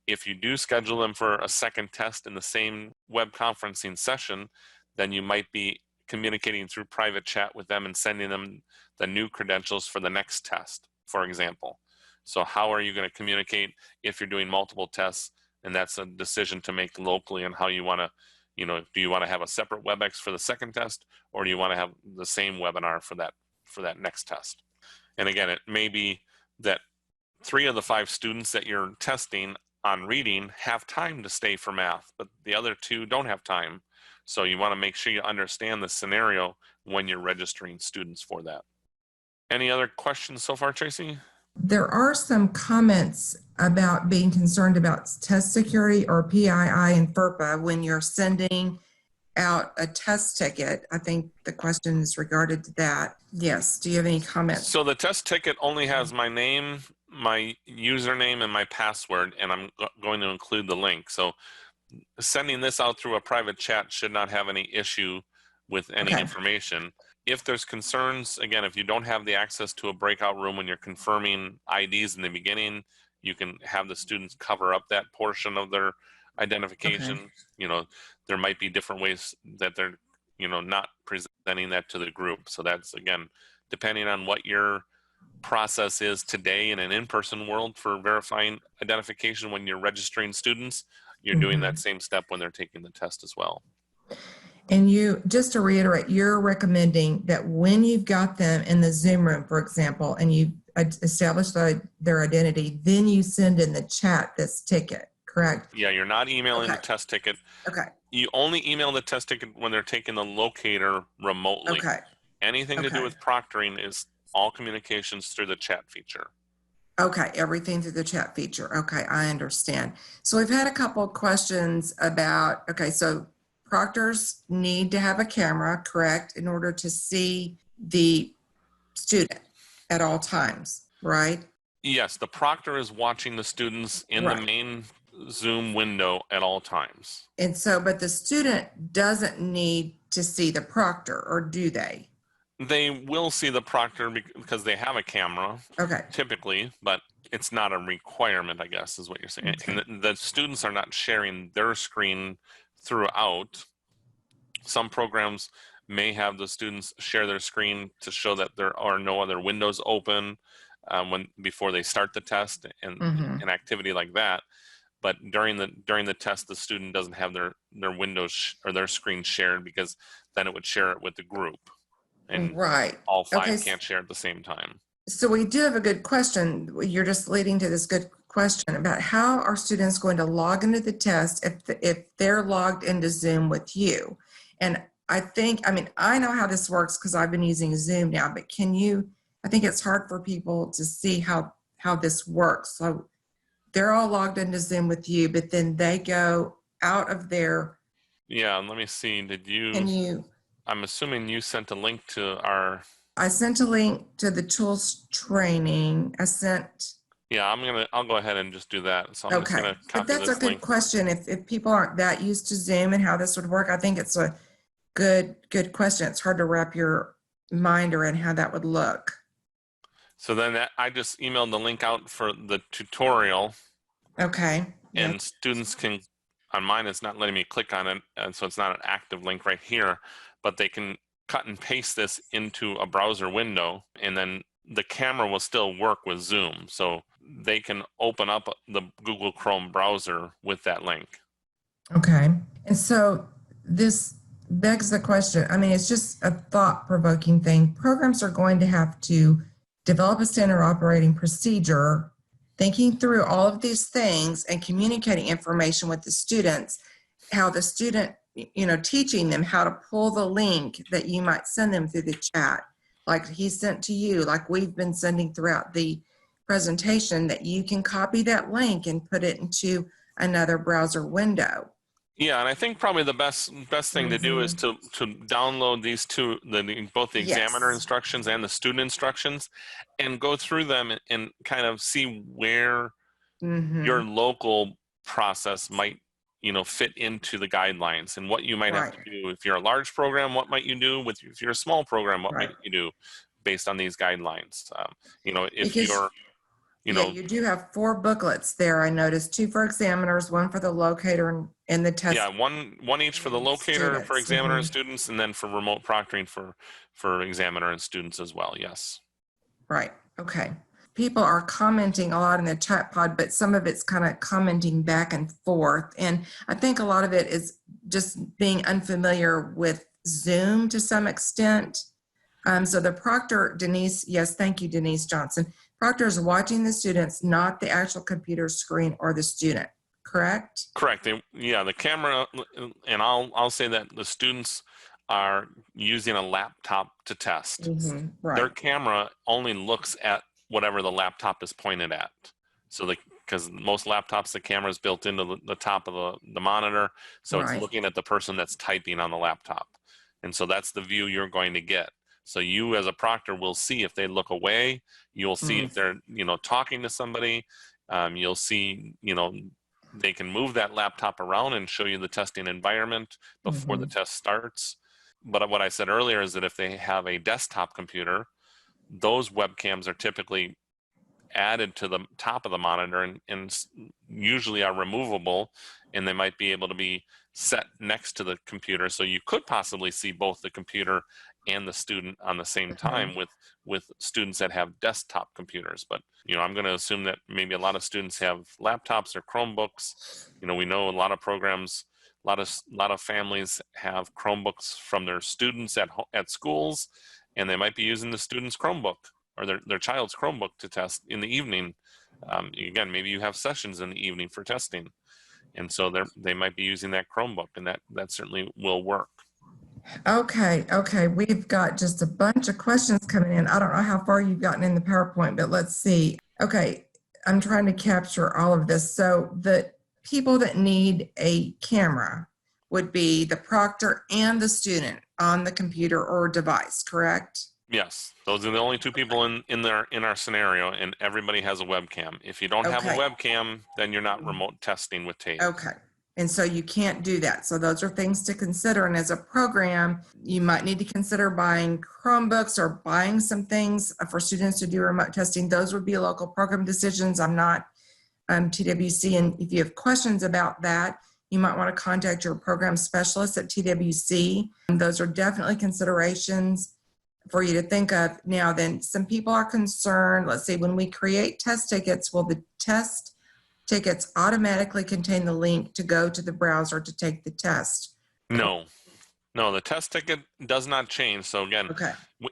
If you do schedule them for a second test in the same web conferencing session, then you might be communicating through private chat with them and sending them the new credentials for the next test, for example. So how are you going to communicate if you're doing multiple tests? And that's a decision to make locally on how you want to, do you want to have a separate WebEx for the second test, or do you want to have the same webinar for that next test? And again, it may be that 3 of the 5 students that you're testing on reading have time to stay for math, but the other 2 don't have time. So you want to make sure you understand the scenario when you're registering students for that. Any other questions so far, Tracy? There are some comments about being concerned about test security or PII and FERPA when you're sending out a test ticket. I think the question is regarded to that. Yes. Do you have any comments? So the test ticket only has my name, my username, and my password, and I'm going to include the link. So sending this out through a private chat should not have any issue with any information. If there's concerns, again, if you don't have the access to a breakout room when you're confirming IDs in the beginning, you can have the students cover up that portion of their identification. There might be different ways that they're, not presenting that to the group. So that's, again, depending on what your process is today in an in-person world for verifying identification when you're registering students, you're doing that same step when they're taking the test as well. And you, just to reiterate, you're recommending that when you've got them in the Zoom room, for example, and you've established their identity, then you send in the chat this ticket, correct? Yeah, you're not emailing the test ticket. Okay. You only email the test ticket when they're taking the locator remotely. Okay. Anything to do with proctoring is all communications through the chat feature. Okay, everything through the chat feature. Okay, I understand. So we've had a couple of questions about, so proctors need to have a camera, correct, in order to see the student at all times, right? Yes, the proctor is watching the students in the main Zoom window at all times. And so, but the student doesn't need to see the proctor, or do they? They will see the proctor because they have a camera, typically, but it's not a requirement, I guess, is what you're saying. And the students are not sharing their screen throughout. Some programs may have the students share their screen to show that there are no other windows open before they start the test and an activity like that. But during the test, the student doesn't have their windows or their screen shared, because then it would share it with the group. And all 5 can't share at the same time. So we do have a good question. You're just leading to this good question about how are students going to log into the test if they're logged into Zoom with you. And I know how this works because I've been using Zoom now, but I think it's hard for people to see how this works. So they're all logged into Zoom with you, but then they go out of their. Yeah, let me see. I'm assuming you sent a link to I sent a link to the tools training. Yeah, I'll go ahead and just do that. So I'm just gonna copy but that's this a good link. question. If people aren't that used to Zoom and how this would work, I think it's a good question. It's hard to wrap your mind around how that would look. So then I just emailed the link out for the tutorial. Okay. And students can, on mine, it's not letting me click on it, and so it's not an active link right here, but they can cut and paste this into a browser window, and then the camera will still work with Zoom. So they can open up the Google Chrome browser with that link. Okay. And so this begs the question. It's just a thought-provoking thing. Programs are going to have to develop a standard operating procedure thinking through all of these things and communicating information with the students, how the student, teaching them how to pull the link that you might send them through the chat, like he sent to you, like we've been sending throughout the presentation, that you can copy that link and put it into another browser window. Yeah, and I think probably the best thing to do is to download these two, both the examiner Yes. instructions and the student instructions, and go through them and kind of see where your local process might, fit into the guidelines, and what you might have to Right. do. If you're a large program, what might you do? If you're a small program, what Right. might you do based on these guidelines? If Because you're, yeah, you do have 4 booklets there. I noticed 2 for examiners, 1 for the locator and the test. yeah, one each for the locator for students. examiner and students, and then for remote proctoring for examiner and students as well. Yes. Right. Okay. People are commenting a lot in the chat pod, but some of it's kind of commenting back and forth. And I think a lot of it is just being unfamiliar with Zoom to some extent. So the proctor, Denise, yes, thank you, Denise Johnson. Proctor is watching the students, not the actual computer screen or the student, correct? Correct. The camera, and I'll say that the students are using a laptop to test. Right. Their camera only looks at whatever the laptop is pointed at. So because most laptops, the camera is built into the top of the monitor, so Right. it's looking at the person that's typing on the laptop, and so that's the view you're going to get. So you as a proctor will see if they look away. You'll see if they're talking to somebody. You'll see they can move that laptop around and show you the testing environment before the test starts. But what I said earlier is that if they have a desktop computer, those webcams are typically added to the top of the monitor and usually are removable, and they might be able to be set next to the computer. So you could possibly see both the computer and the student on the same time with students that have desktop computers. But I'm going to assume that maybe a lot of students have laptops or Chromebooks. We know a lot of programs, a lot of families have Chromebooks from their students at schools, and they might be using the student's Chromebook or their child's Chromebook to test in the evening. Again, maybe you have sessions in the evening for testing, and so they might be using that Chromebook, and that certainly will work. Okay, we've got just a bunch of questions coming in. I don't know how far you've gotten in the PowerPoint, but let's see. Okay, I'm trying to capture all of this. So the people that need a camera would be the proctor and the student on the computer or device, correct? Yes, those are the only 2 people in our scenario, and everybody has a webcam. If you don't have a webcam, then you're not remote testing with TABE. Okay. And so you can't do that. So those are things to consider. And as a program, you might need to consider buying Chromebooks or buying some things for students to do remote testing. Those would be local program decisions. I'm not TWC. And if you have questions about that, you might want to contact your program specialist at TWC. Those are definitely considerations for you to think of. Now, then some people are concerned, let's see, when we create test tickets, will the test tickets automatically contain the link to go to the browser to take the test? No, the test ticket does not change. So again,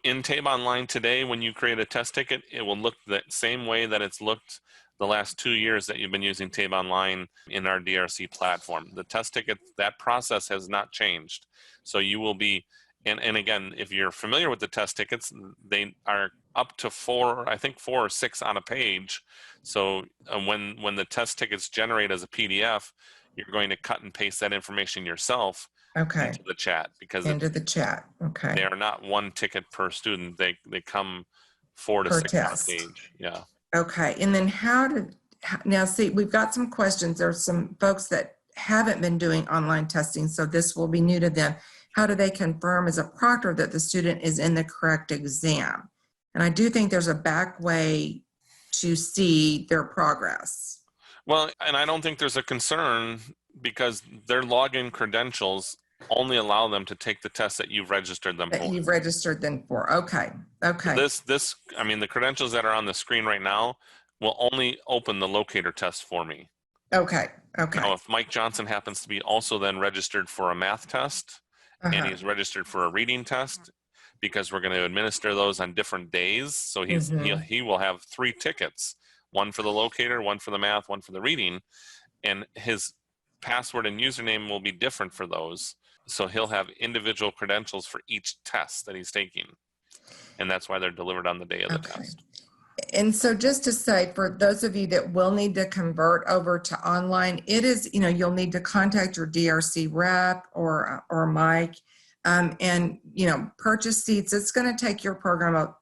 in TABE Online today, when you create a test ticket, it will look the same way that it's looked the last 2 years that you've been using TABE Online in our DRC platform. The test ticket, that process has not changed. So you will be, and again, if you're familiar with the test tickets, they are up to 4 or 6 on a page. So when the test tickets generate as a PDF, you're going to cut and paste that information yourself into the chat, because they are not 1 ticket per student. They come 4 to 6 on a page. Yeah. Okay. And then now see, we've got some questions. There's some folks that haven't been doing online testing, so this will be new to them. How do they confirm as a proctor that the student is in the correct exam? And I do think there's a back way to see their progress. Well, and I don't think there's a concern, because their login credentials only allow them to take the test that you've registered them for. Okay. The credentials that are on the screen right now will only open the locator test for me. Okay. Now, if Mike Johnson happens to be also then registered for a math test, and he's registered for a reading test, because we're going to administer those on different days, so he will have 3 tickets. one for the locator, one for the math, one for the reading, and his password and username will be different for those. So he'll have individual credentials for each test that he's taking. And that's why they're delivered on the day of the test. And so just to say, for those of you that will need to convert over to online, it is, you'll need to contact your DRC rep or Mike, and, purchase seats. It's going to take your program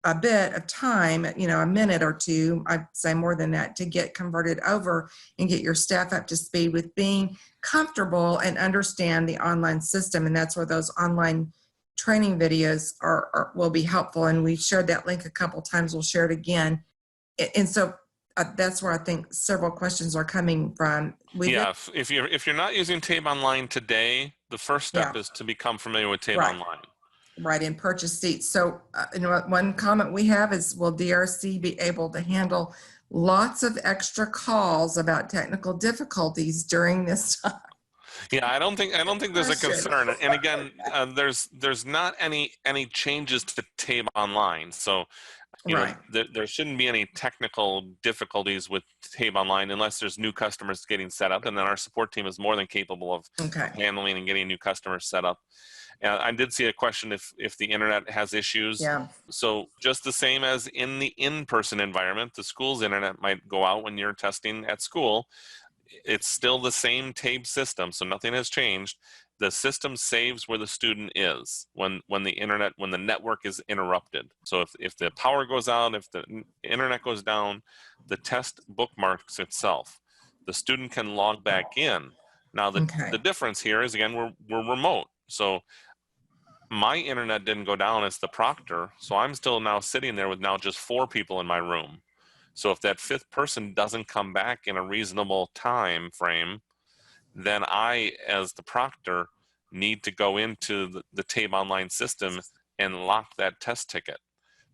a bit of time, a minute or two, I'd say more than that, to get converted over and get your staff up to speed with being comfortable and understand the online system. And that's where those online training videos will be helpful. And we shared that link a couple times. We'll share it again. And so that's where I think several questions are coming from. If you're not using TABE Online today, the first step is to become familiar with TABE Online. Right, and purchase seats. So one comment we have is, will DRC be able to handle lots of extra calls about technical difficulties during this time? Yeah, I don't think there's a concern. And again, there's not any changes to TABE Online. So there shouldn't be any technical difficulties with TABE Online unless there's new customers getting set up, and then our support team is more than capable of handling and getting new customers set up. I did see a question if the internet has issues. Yeah. So just the same as in the in-person environment, the school's internet might go out when you're testing at school. It's still the same TABE system, so nothing has changed. The system saves where the student is when the network is interrupted. So if the power goes out, if the internet goes down, the test bookmarks itself. The student can log back in. Now the difference here is, again, we're remote. So my internet didn't go down as the proctor, so I'm still now sitting there with now just 4 people in my room. So if that 5th person doesn't come back in a reasonable time frame, then I, as the proctor, need to go into the TABE Online system and lock that test ticket,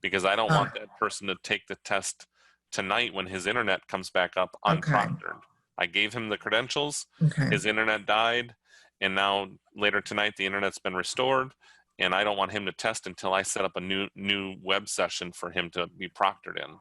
because I don't want that person to take the test tonight when his internet comes back up unproctored. I gave him the credentials, his internet died, and now later tonight the internet's been restored, and I don't want him to test until I set up a new web session for him to be proctored in.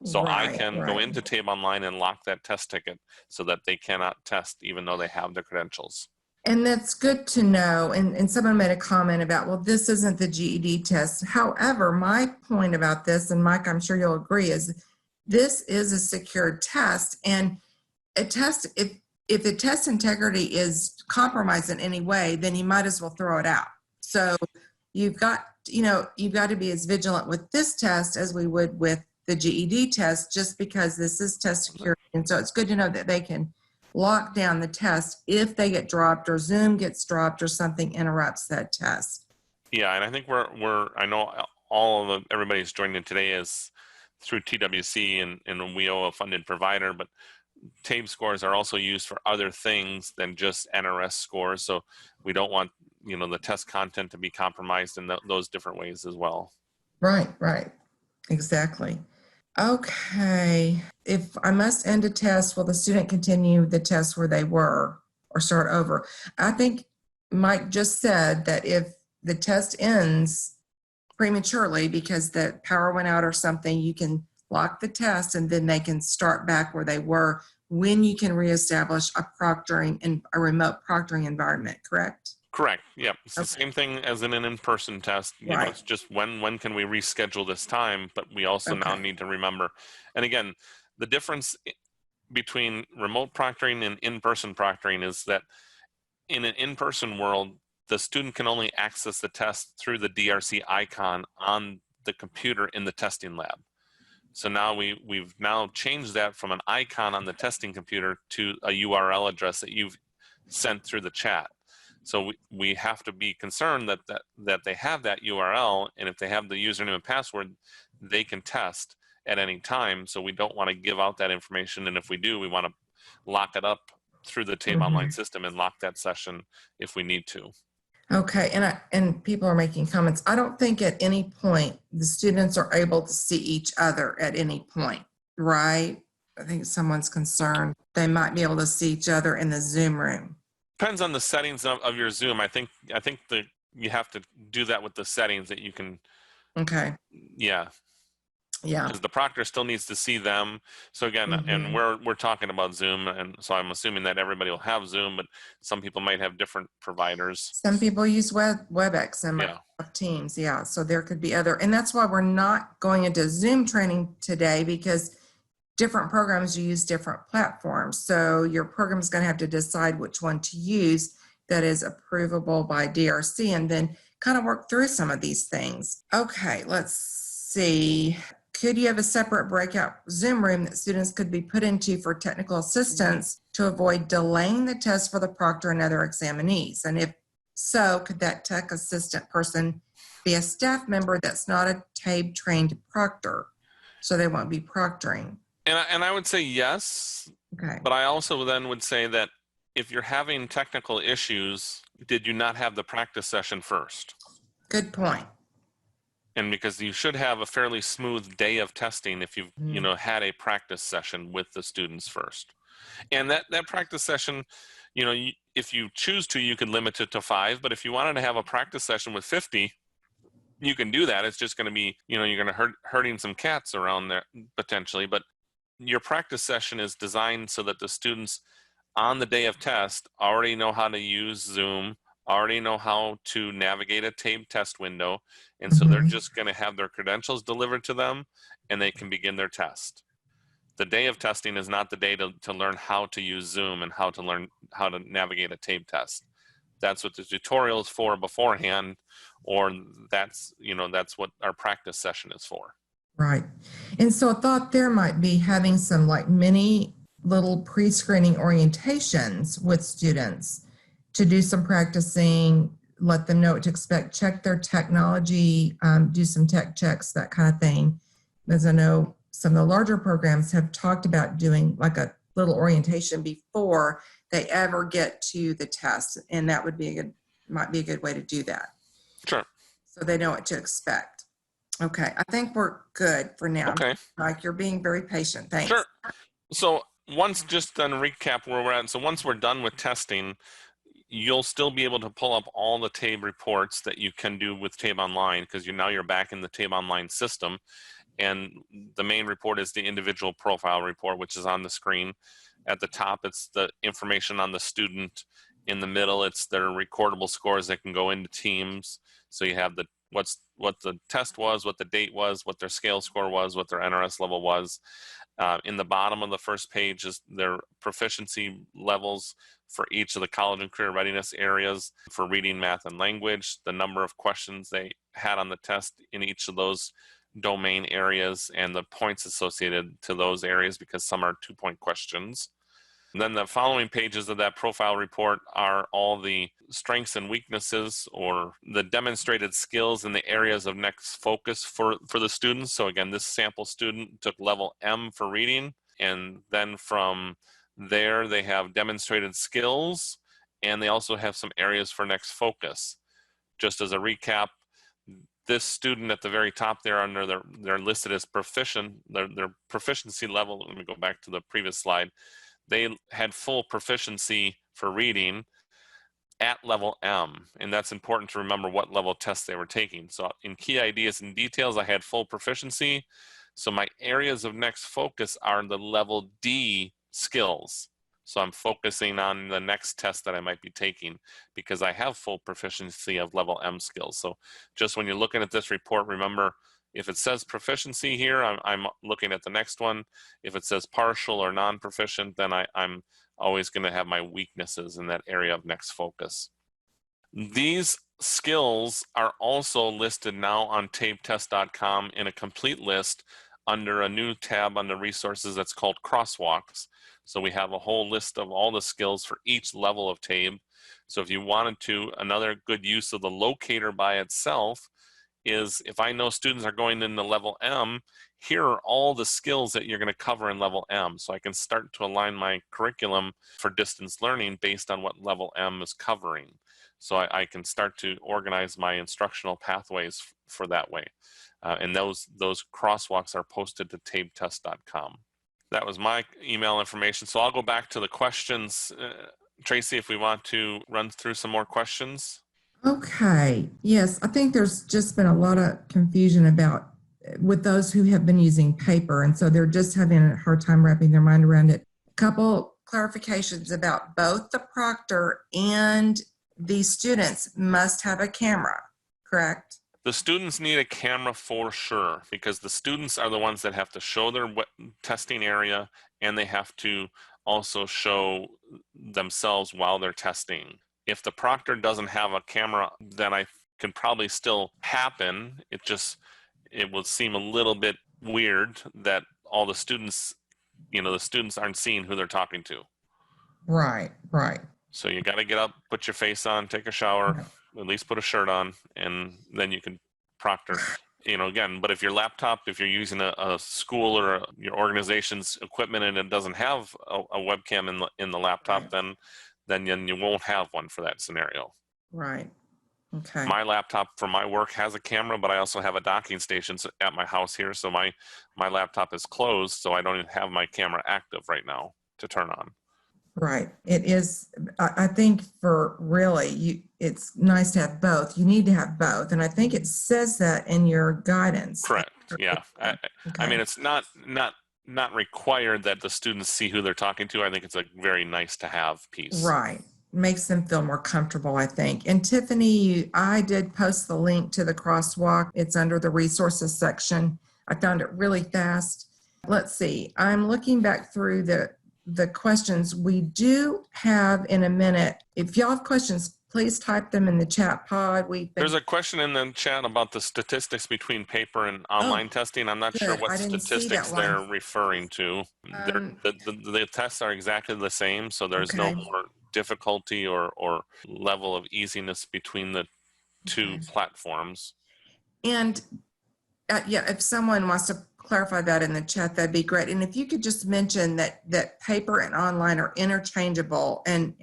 So I can go into TABE Online and lock that test ticket so that they cannot test even though they have the credentials. And that's good to know. And someone made a comment about, well, this isn't the GED test. However, my point about this, and Mike, I'm sure you'll agree, is this is a secured test. And a test, if the test integrity is compromised in any way, then you might as well throw it out. So you've got to be as vigilant with this test as we would with the GED test, just because this is test security. And so it's good to know that they can lock down the test if they get dropped or Zoom gets dropped or something interrupts that test. Yeah, and I think I know everybody's joining today is through TWC, and we owe a funded provider, but TABE scores are also used for other things than just NRS scores. So we don't want, the test content to be compromised in those different ways as well. Right. Exactly. Okay. If I must end a test, will the student continue the test where they were or start over? I think Mike just said that if the test ends prematurely because the power went out or something, you can lock the test and then they can start back where they were when you can reestablish a remote proctoring environment, correct? Correct. Yeah, it's the same thing as in an in-person test. It's just when can we reschedule this time? But we also now need to remember. And again, the difference between remote proctoring and in-person proctoring is that in an in-person world, the student can only access the test through the DRC icon on the computer in the testing lab. So now we've now changed that from an icon on the testing computer to a URL address that you've sent through the chat. So we have to be concerned that they have that URL, and if they have the username and password, they can test at any time. So we don't want to give out that information, and if we do, we want to lock it up through the TABE Online system and lock that session if we need to. Okay, and people are making comments. I don't think at any point the students are able to see each other at any point, right? I think someone's concerned they might be able to see each other in the Zoom room. Depends on the settings of your Zoom. I think that you have to do that with the settings that you can. Okay. Yeah. Yeah. because the proctor still needs to see them. So again, and we're talking about Zoom, and so I'm assuming that everybody will have Zoom, but some people might have different providers. Some people use WebEx and Yeah. Microsoft Teams. Yeah. So there could be other, and that's why we're not going into Zoom training today, because different programs use different platforms. So your program is going to have to decide which one to use that is approvable by DRC, and then kind of work through some of these things. Okay, let's see. Could you have a separate breakout Zoom room that students could be put into for technical assistance to avoid delaying the test for the proctor and other examinees? And if so, could that tech assistant person be a staff member that's not a TABE trained proctor, so they won't be proctoring? And I would say yes, Okay. but I also then would say that if you're having technical issues, did you not have the practice session first? Good point. And because you should have a fairly smooth day of testing if you've had a practice session with the students first. And that practice session, if you choose to, you could limit it to 5, but if you wanted to have a practice session with 50, you can do that. It's just going to be, you're going to hurting some cats around there potentially, but your practice session is designed so that the students on the day of test already know how to use Zoom, already know how to navigate a TABE test window, and so they're just going to have their credentials delivered to them, and they can begin their test. The day of testing is not the day to learn how to use Zoom and how to learn how to navigate a TABE test. That's what the tutorial is for beforehand, or that's what our practice session is for. Right. And so I thought there might be having some like mini little pre-screening orientations with students to do some practicing, let them know what to expect, check their technology, do some tech checks, that kind of thing. As I know some of the larger programs have talked about doing like a little orientation before they ever get to the test. And that would be might be a good way to do that. Sure. So they know what to expect. Okay, I think we're good for now. Okay. Mike, you're being very patient. Thanks. Sure. So just then recap where we're at. So once we're done with testing, you'll still be able to pull up all the TABE reports that you can do with TABE Online, because now you're back in the TABE Online system. And the main report is the individual profile report, which is on the screen. At the top, it's the information on the student. In the middle, it's their recordable scores that can go into teams. So you have what the test was, what the date was, what their scale score was, what their NRS level was. In the bottom of the first page is their proficiency levels for each of the college and career readiness areas for reading, math, and language, the number of questions they had on the test in each of those domain areas, and the points associated to those areas, because some are 2-point questions. And then the following pages of that profile report are all the strengths and weaknesses, or the demonstrated skills in the areas of next focus for the students. So again, this sample student took level M for reading, and then from there they have demonstrated skills, and they also have some areas for next focus. Just as a recap, this student at the very top there, under they're listed as proficient, their proficiency level, let me go back to the previous slide, they had full proficiency for reading at level M, and that's important to remember what level test they were taking. So in key ideas and details, I had full proficiency. So my areas of next focus are the level D skills. So I'm focusing on the next test that I might be taking, because I have full proficiency of level M skills. So just when you're looking at this report, remember, if it says proficiency here, I'm looking at the next one. If it says partial or non-proficient, then I'm always going to have my weaknesses in that area of next focus. These skills are also listed now on tabetest.com in a complete list under a new tab under resources that's called crosswalks. So we have a whole list of all the skills for each level of TABE. So if you wanted to, another good use of the locator by itself is, if I know students are going into level M, here are all the skills that you're going to cover in level M. So I can start to align my curriculum for distance learning based on what level M is covering. So I can start to organize my instructional pathways for that way. And those crosswalks are posted to tabetest.com. That was my email information. So I'll go back to the questions. Tracy, if we want to run through some more questions. Okay. Yes, I think there's just been a lot of confusion about with those who have been using paper. And so they're just having a hard time wrapping their mind around it. A couple clarifications about both the proctor and the students must have a camera, correct? The students need a camera for sure, because the students are the ones that have to show their testing area, and they have to also show themselves while they're testing. If the proctor doesn't have a camera, then I can probably still happen. It will seem a little bit weird that all the students, the students aren't seeing who they're talking to. Right. So you got to get up, put your face on, take a shower, Right. at least put a shirt on, and then you can proctor. Again, but if your laptop, if you're using a school or your organization's equipment and it doesn't have a webcam in the laptop, Right. then you won't have one for that scenario. Right. Okay. My laptop for my work has a camera, but I also have a docking station at my house here, so my laptop is closed, so I don't even have my camera active right now to turn on. Right. It is, I think for really, it's nice to have both. You need to have both. And I think it says that in your guidance. Correct. Yeah. Okay. I mean, it's not required that the students see who they're talking to. I think it's a very nice to have piece. Right. Makes them feel more comfortable, I think. And Tiffany, I did post the link to the crosswalk. It's under the resources section. I found it really fast. Let's see. I'm looking back through the questions. We do have in a minute. If y'all have questions, please type them in the chat pod. There's a question in the chat about the statistics between paper and online testing. I'm not sure what statistics they're referring to. The tests are exactly the same, so there's no more difficulty or level of easiness between the two platforms. And if someone wants to clarify that in the chat, that'd be great. And if you could just mention that paper and online are interchangeable, and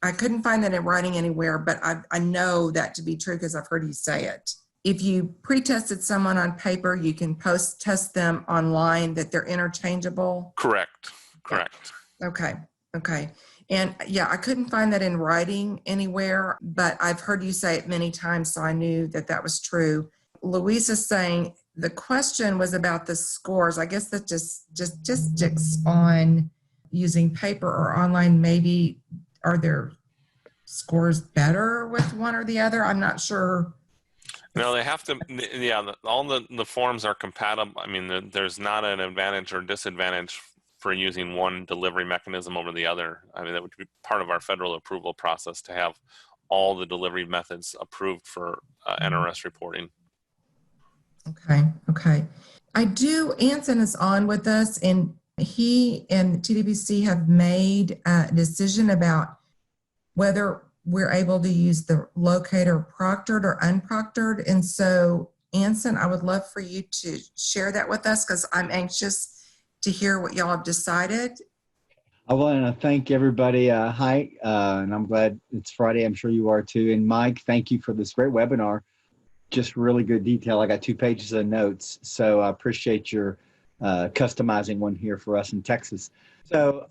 I couldn't find that in writing anywhere, but I know that to be true because I've heard you say it. If you pre-tested someone on paper, you can post-test them online, that they're interchangeable. Correct. Okay. And yeah, I couldn't find that in writing anywhere, but I've heard you say it many times, so I knew that was true. Louise is saying the question was about the scores. I guess that's just statistics on using paper or online. Maybe are their scores better with one or the other? I'm not sure. No, they have to. Yeah, all the forms are compatible. I mean, there's not an advantage or disadvantage for using one delivery mechanism over the other. I mean, that would be part of our federal approval process to have all the delivery methods approved for NRS reporting. Okay. Anson is on with us, and he and TDBC have made a decision about whether we're able to use the locator proctored or unproctored. And so, Anson, I would love for you to share that with us because I'm anxious to hear what y'all have decided. I want to thank everybody. Hi, and I'm glad it's Friday. I'm sure you are too. And Mike, thank you for this great webinar. Just really good detail. I got 2 pages of notes, so I appreciate your customizing one here for us in Texas. So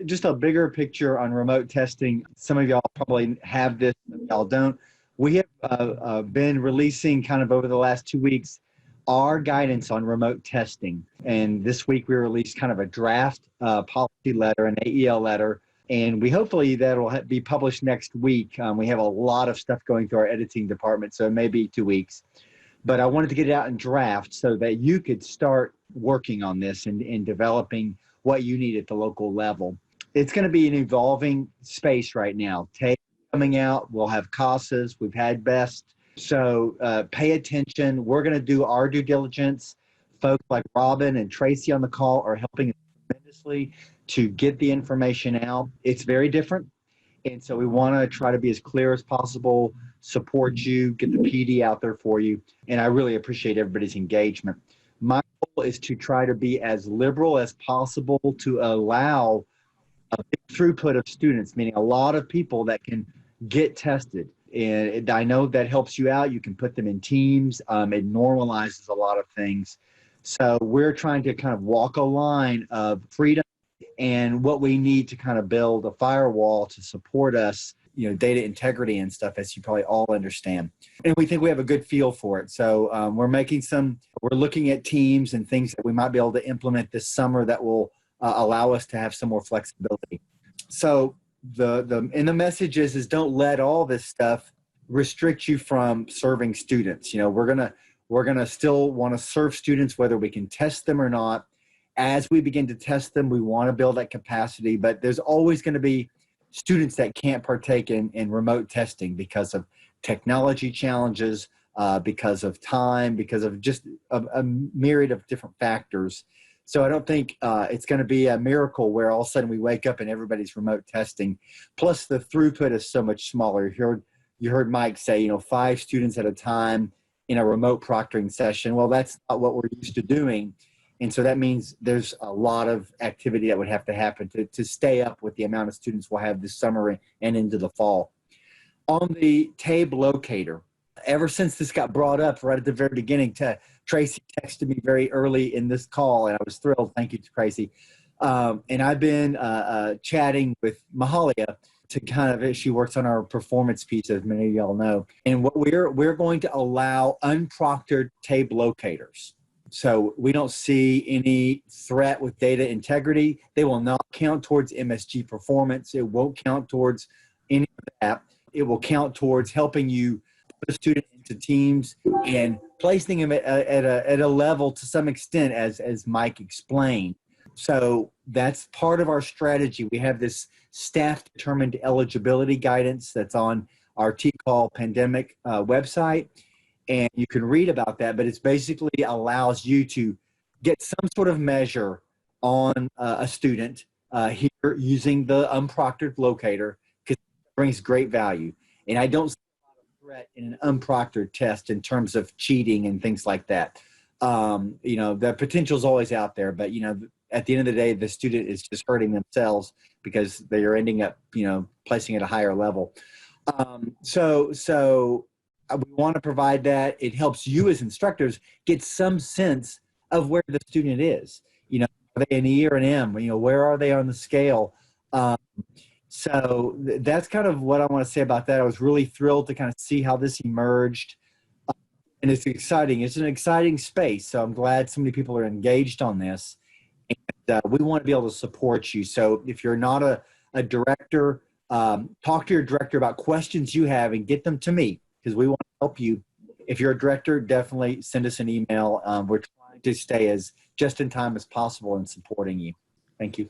just a bigger picture on remote testing. Some of y'all probably have this, some of y'all don't. We have been releasing kind of over the last 2 weeks our guidance on remote testing. And this week we released kind of a draft policy letter, an AEL letter, and hopefully that'll be published next week. We have a lot of stuff going through our editing department, so it may be 2 weeks. But I wanted to get it out in draft so that you could start working on this and developing what you need at the local level. It's going to be an evolving space right now. TABE coming out, we'll have CASAs, we've had BEST. So pay attention. We're going to do our due diligence. Folks like Robin and Tracy on the call are helping tremendously to get the information out. It's very different. And so we want to try to be as clear as possible, support you, get the PD out there for you. And I really appreciate everybody's engagement. My goal is to try to be as liberal as possible to allow a big throughput of students, meaning a lot of people that can get tested. And I know that helps you out. You can put them in teams. It normalizes a lot of things. So we're trying to kind of walk a line of freedom and what we need to kind of build a firewall to support us data integrity and stuff, as you probably all understand. And we think we have a good feel for it. So we're looking at teams and things that we might be able to implement this summer that will allow us to have some more flexibility. So the message is don't let all this stuff restrict you from serving students. We're gonna still want to serve students whether we can test them or not. As we begin to test them, we want to build that capacity, but there's always going to be students that can't partake in remote testing because of technology challenges, because of time, because of just a myriad of different factors. So I don't think it's going to be a miracle where all of a sudden we wake up and everybody's remote testing. Plus the throughput is so much smaller. You heard Mike say, 5 students at a time in a remote proctoring session. Well, that's not what we're used to doing. And so that means there's a lot of activity that would have to happen to stay up with the amount of students we'll have this summer and into the fall. On the TABE locator, ever since this got brought up right at the very beginning, Tracy texted me very early in this call, and I was thrilled. Thank you to Tracy. And I've been chatting with Mahalia she works on our performance piece, as many of y'all know. And what we're going to allow unproctored TABE locators. So we don't see any threat with data integrity. They will not count towards MSG performance. It won't count towards any of that. It will count towards helping you put a student into teams and placing them at a level to some extent, as Mike explained. So that's part of our strategy. We have this staff-determined eligibility guidance that's on our TCAL pandemic website. And you can read about that, but it's basically allows you to get some sort of measure on a student here using the unproctored locator, because it brings great value. And I don't see a lot of threat in an unproctored test in terms of cheating and things like that. The potential is always out there, but at the end of the day, the student is just hurting themselves because they are ending up placing at a higher level. So we want to provide that. It helps you as instructors get some sense of where the student is. Are they an E or an M? Where are they on the scale? So that's kind of what I want to say about that. I was really thrilled to kind of see how this emerged. And it's exciting. It's an exciting space. So I'm glad so many people are engaged on this. And we want to be able to support you. So if you're not a director, talk to your director about questions you have and get them to me, because we want to help you. If you're a director, definitely send us an email. We're trying to stay as just in time as possible in supporting you. Thank you.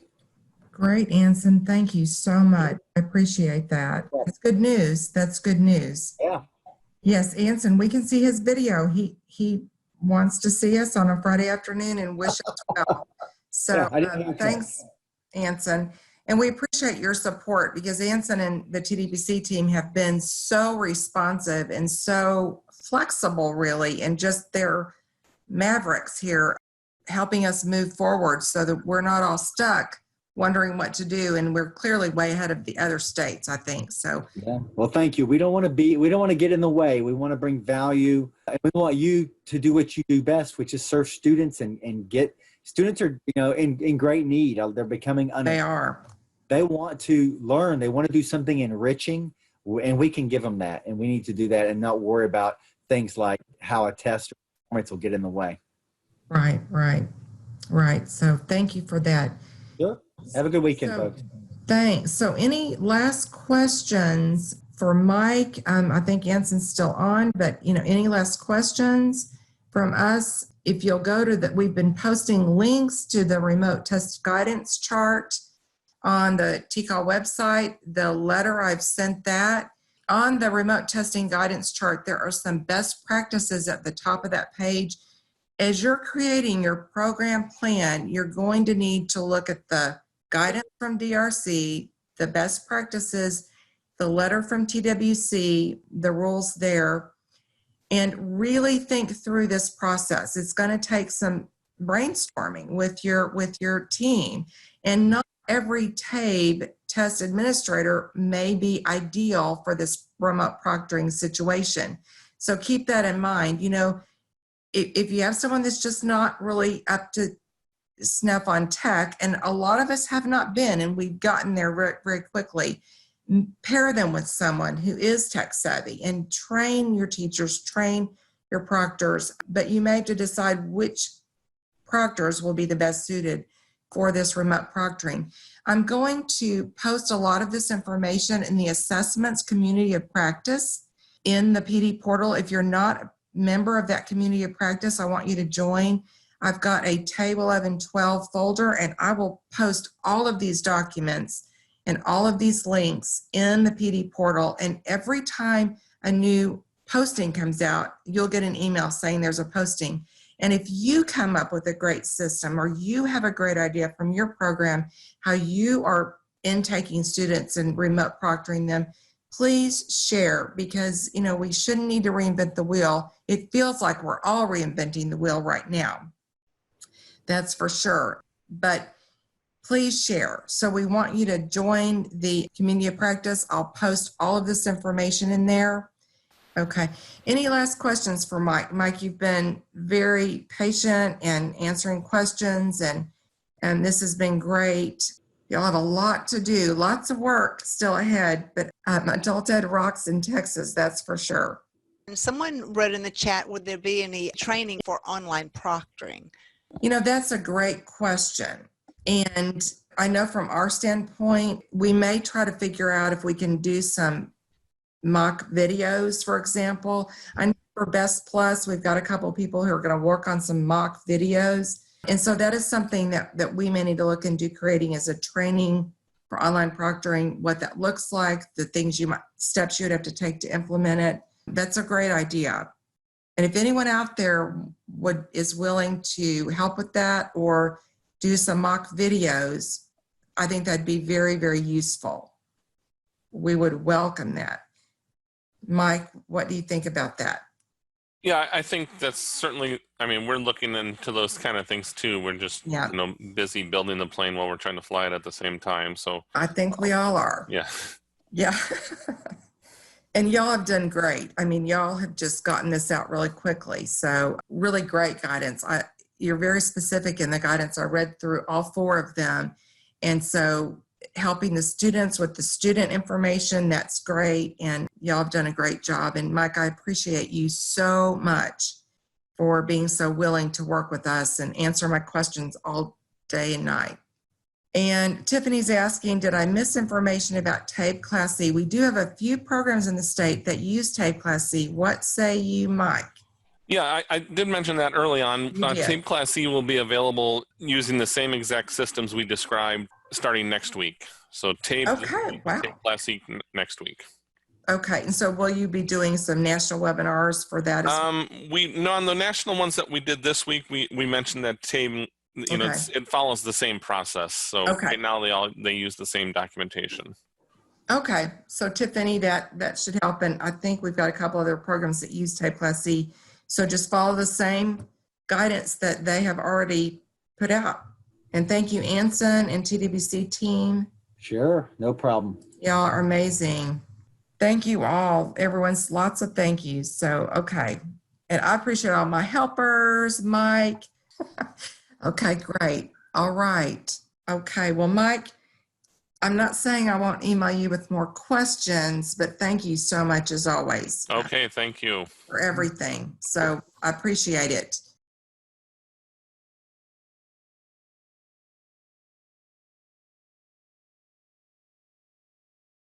Great, Anson. Thank you so much. I appreciate that. That's good news. That's good news. Yeah. Yes, Anson, we can see his video. He wants to see us on a Friday afternoon and wish us well. So thanks, Anson. And we appreciate your support, because Anson and the TDBC team have been so responsive and so flexible, really, and just they're mavericks here, helping us move forward so that we're not all stuck wondering what to do. And we're clearly way ahead of the other states, I think. So yeah. Well, thank you. We don't want to get in the way. We want to bring value, and we want you to do what you do best, which is serve students and get students are, in great need. They're becoming They want to learn. They want to do something enriching, and we can give them that. And we need to do that and not worry about things like how a test or performance will get in the way. Right. So thank you for that. Sure. Have a good weekend, folks. Thanks. So any last questions for Mike? I think Anson's still on, but any last questions from us? If you'll go to we've been posting links to the remote test guidance chart on the TCAL website. The letter, I've sent that. On the remote testing guidance chart, there are some best practices at the top of that page. As you're creating your program plan, you're going to need to look at the guidance from DRC, the best practices, the letter from TWC, the rules there, and really think through this process. It's going to take some brainstorming with your team, and not every TABE test administrator may be ideal for this remote proctoring situation. So keep that in mind. If you have someone that's just not really up to snuff on tech, and a lot of us have not been, and we've gotten there very, very quickly, pair them with someone who is tech savvy and train your teachers, train your proctors, but you may have to decide which proctors will be the best suited for this remote proctoring. I'm going to post a lot of this information in the assessments community of practice in the PD portal. If you're not a member of that community of practice, I want you to join. I've got a TABE 1112 folder, and I will post all of these documents and all of these links in the PD portal. And every time a new posting comes out, you'll get an email saying there's a posting. And if you come up with a great system or you have a great idea from your program, how you are intaking students and remote proctoring them, please share, because we shouldn't need to reinvent the wheel. It feels like we're all reinventing the wheel right now. That's for sure. But please share. So we want you to join the community of practice. I'll post all of this information in there. Okay. Any last questions for Mike? Mike, you've been very patient and answering questions, and this has been great. Y'all have a lot to do, lots of work still ahead, but adult ed rocks in Texas, that's for sure. And someone wrote in the chat, would there be any training for online proctoring? That's a great question. And I know from our standpoint, we may try to figure out if we can do some mock videos, for example. I know for Best Plus, we've got a couple of people who are going to work on some mock videos. And so that is something that we may need to look into creating as a training for online proctoring, what that looks like, the things steps you'd have to take to implement it. That's a great idea. And if anyone out there is willing to help with that or do some mock videos, I think that'd be very, very useful. We would welcome that. Mike, what do you think about that? Yeah, I think that's certainly, we're looking into those kind of things too. We're just, busy building the plane while we're trying to fly it at the same time. So I think we all are. Yeah. Yeah. And y'all have done great. Y'all have just gotten this out really quickly. So really great guidance. You're very specific in the guidance. I read through all 4 of them. And so helping the students with the student information, that's great. And y'all have done a great job. And Mike, I appreciate you so much for being so willing to work with us and answer my questions all day and night. And Tiffany's asking, did I miss information about TABE Class C? We do have a few programs in the state that use TABE Class C. What say you, Mike? Yeah, I did mention that early on. TABE Class C will be available using the same exact systems we described starting next week. So TABE, TABE Class C next week. Okay, and so will you be doing some national webinars for that as well? On the national ones that we did this week, we mentioned that TABE, it follows the same process. So right now they use the same documentation. Okay, so Tiffany, that should help. And I think we've got a couple other programs that use TABE Class C. So just follow the same guidance that they have already put out. And thank you, Anson and TDBC team. Sure, no problem. Y'all are amazing. Thank you all. Everyone's lots of thank yous. So, okay. And I appreciate all my helpers, Mike. Okay, great. All right. Okay, well, Mike, I'm not saying I won't email you with more questions, but thank you so much as always. Okay, thank you. For everything. So I appreciate it.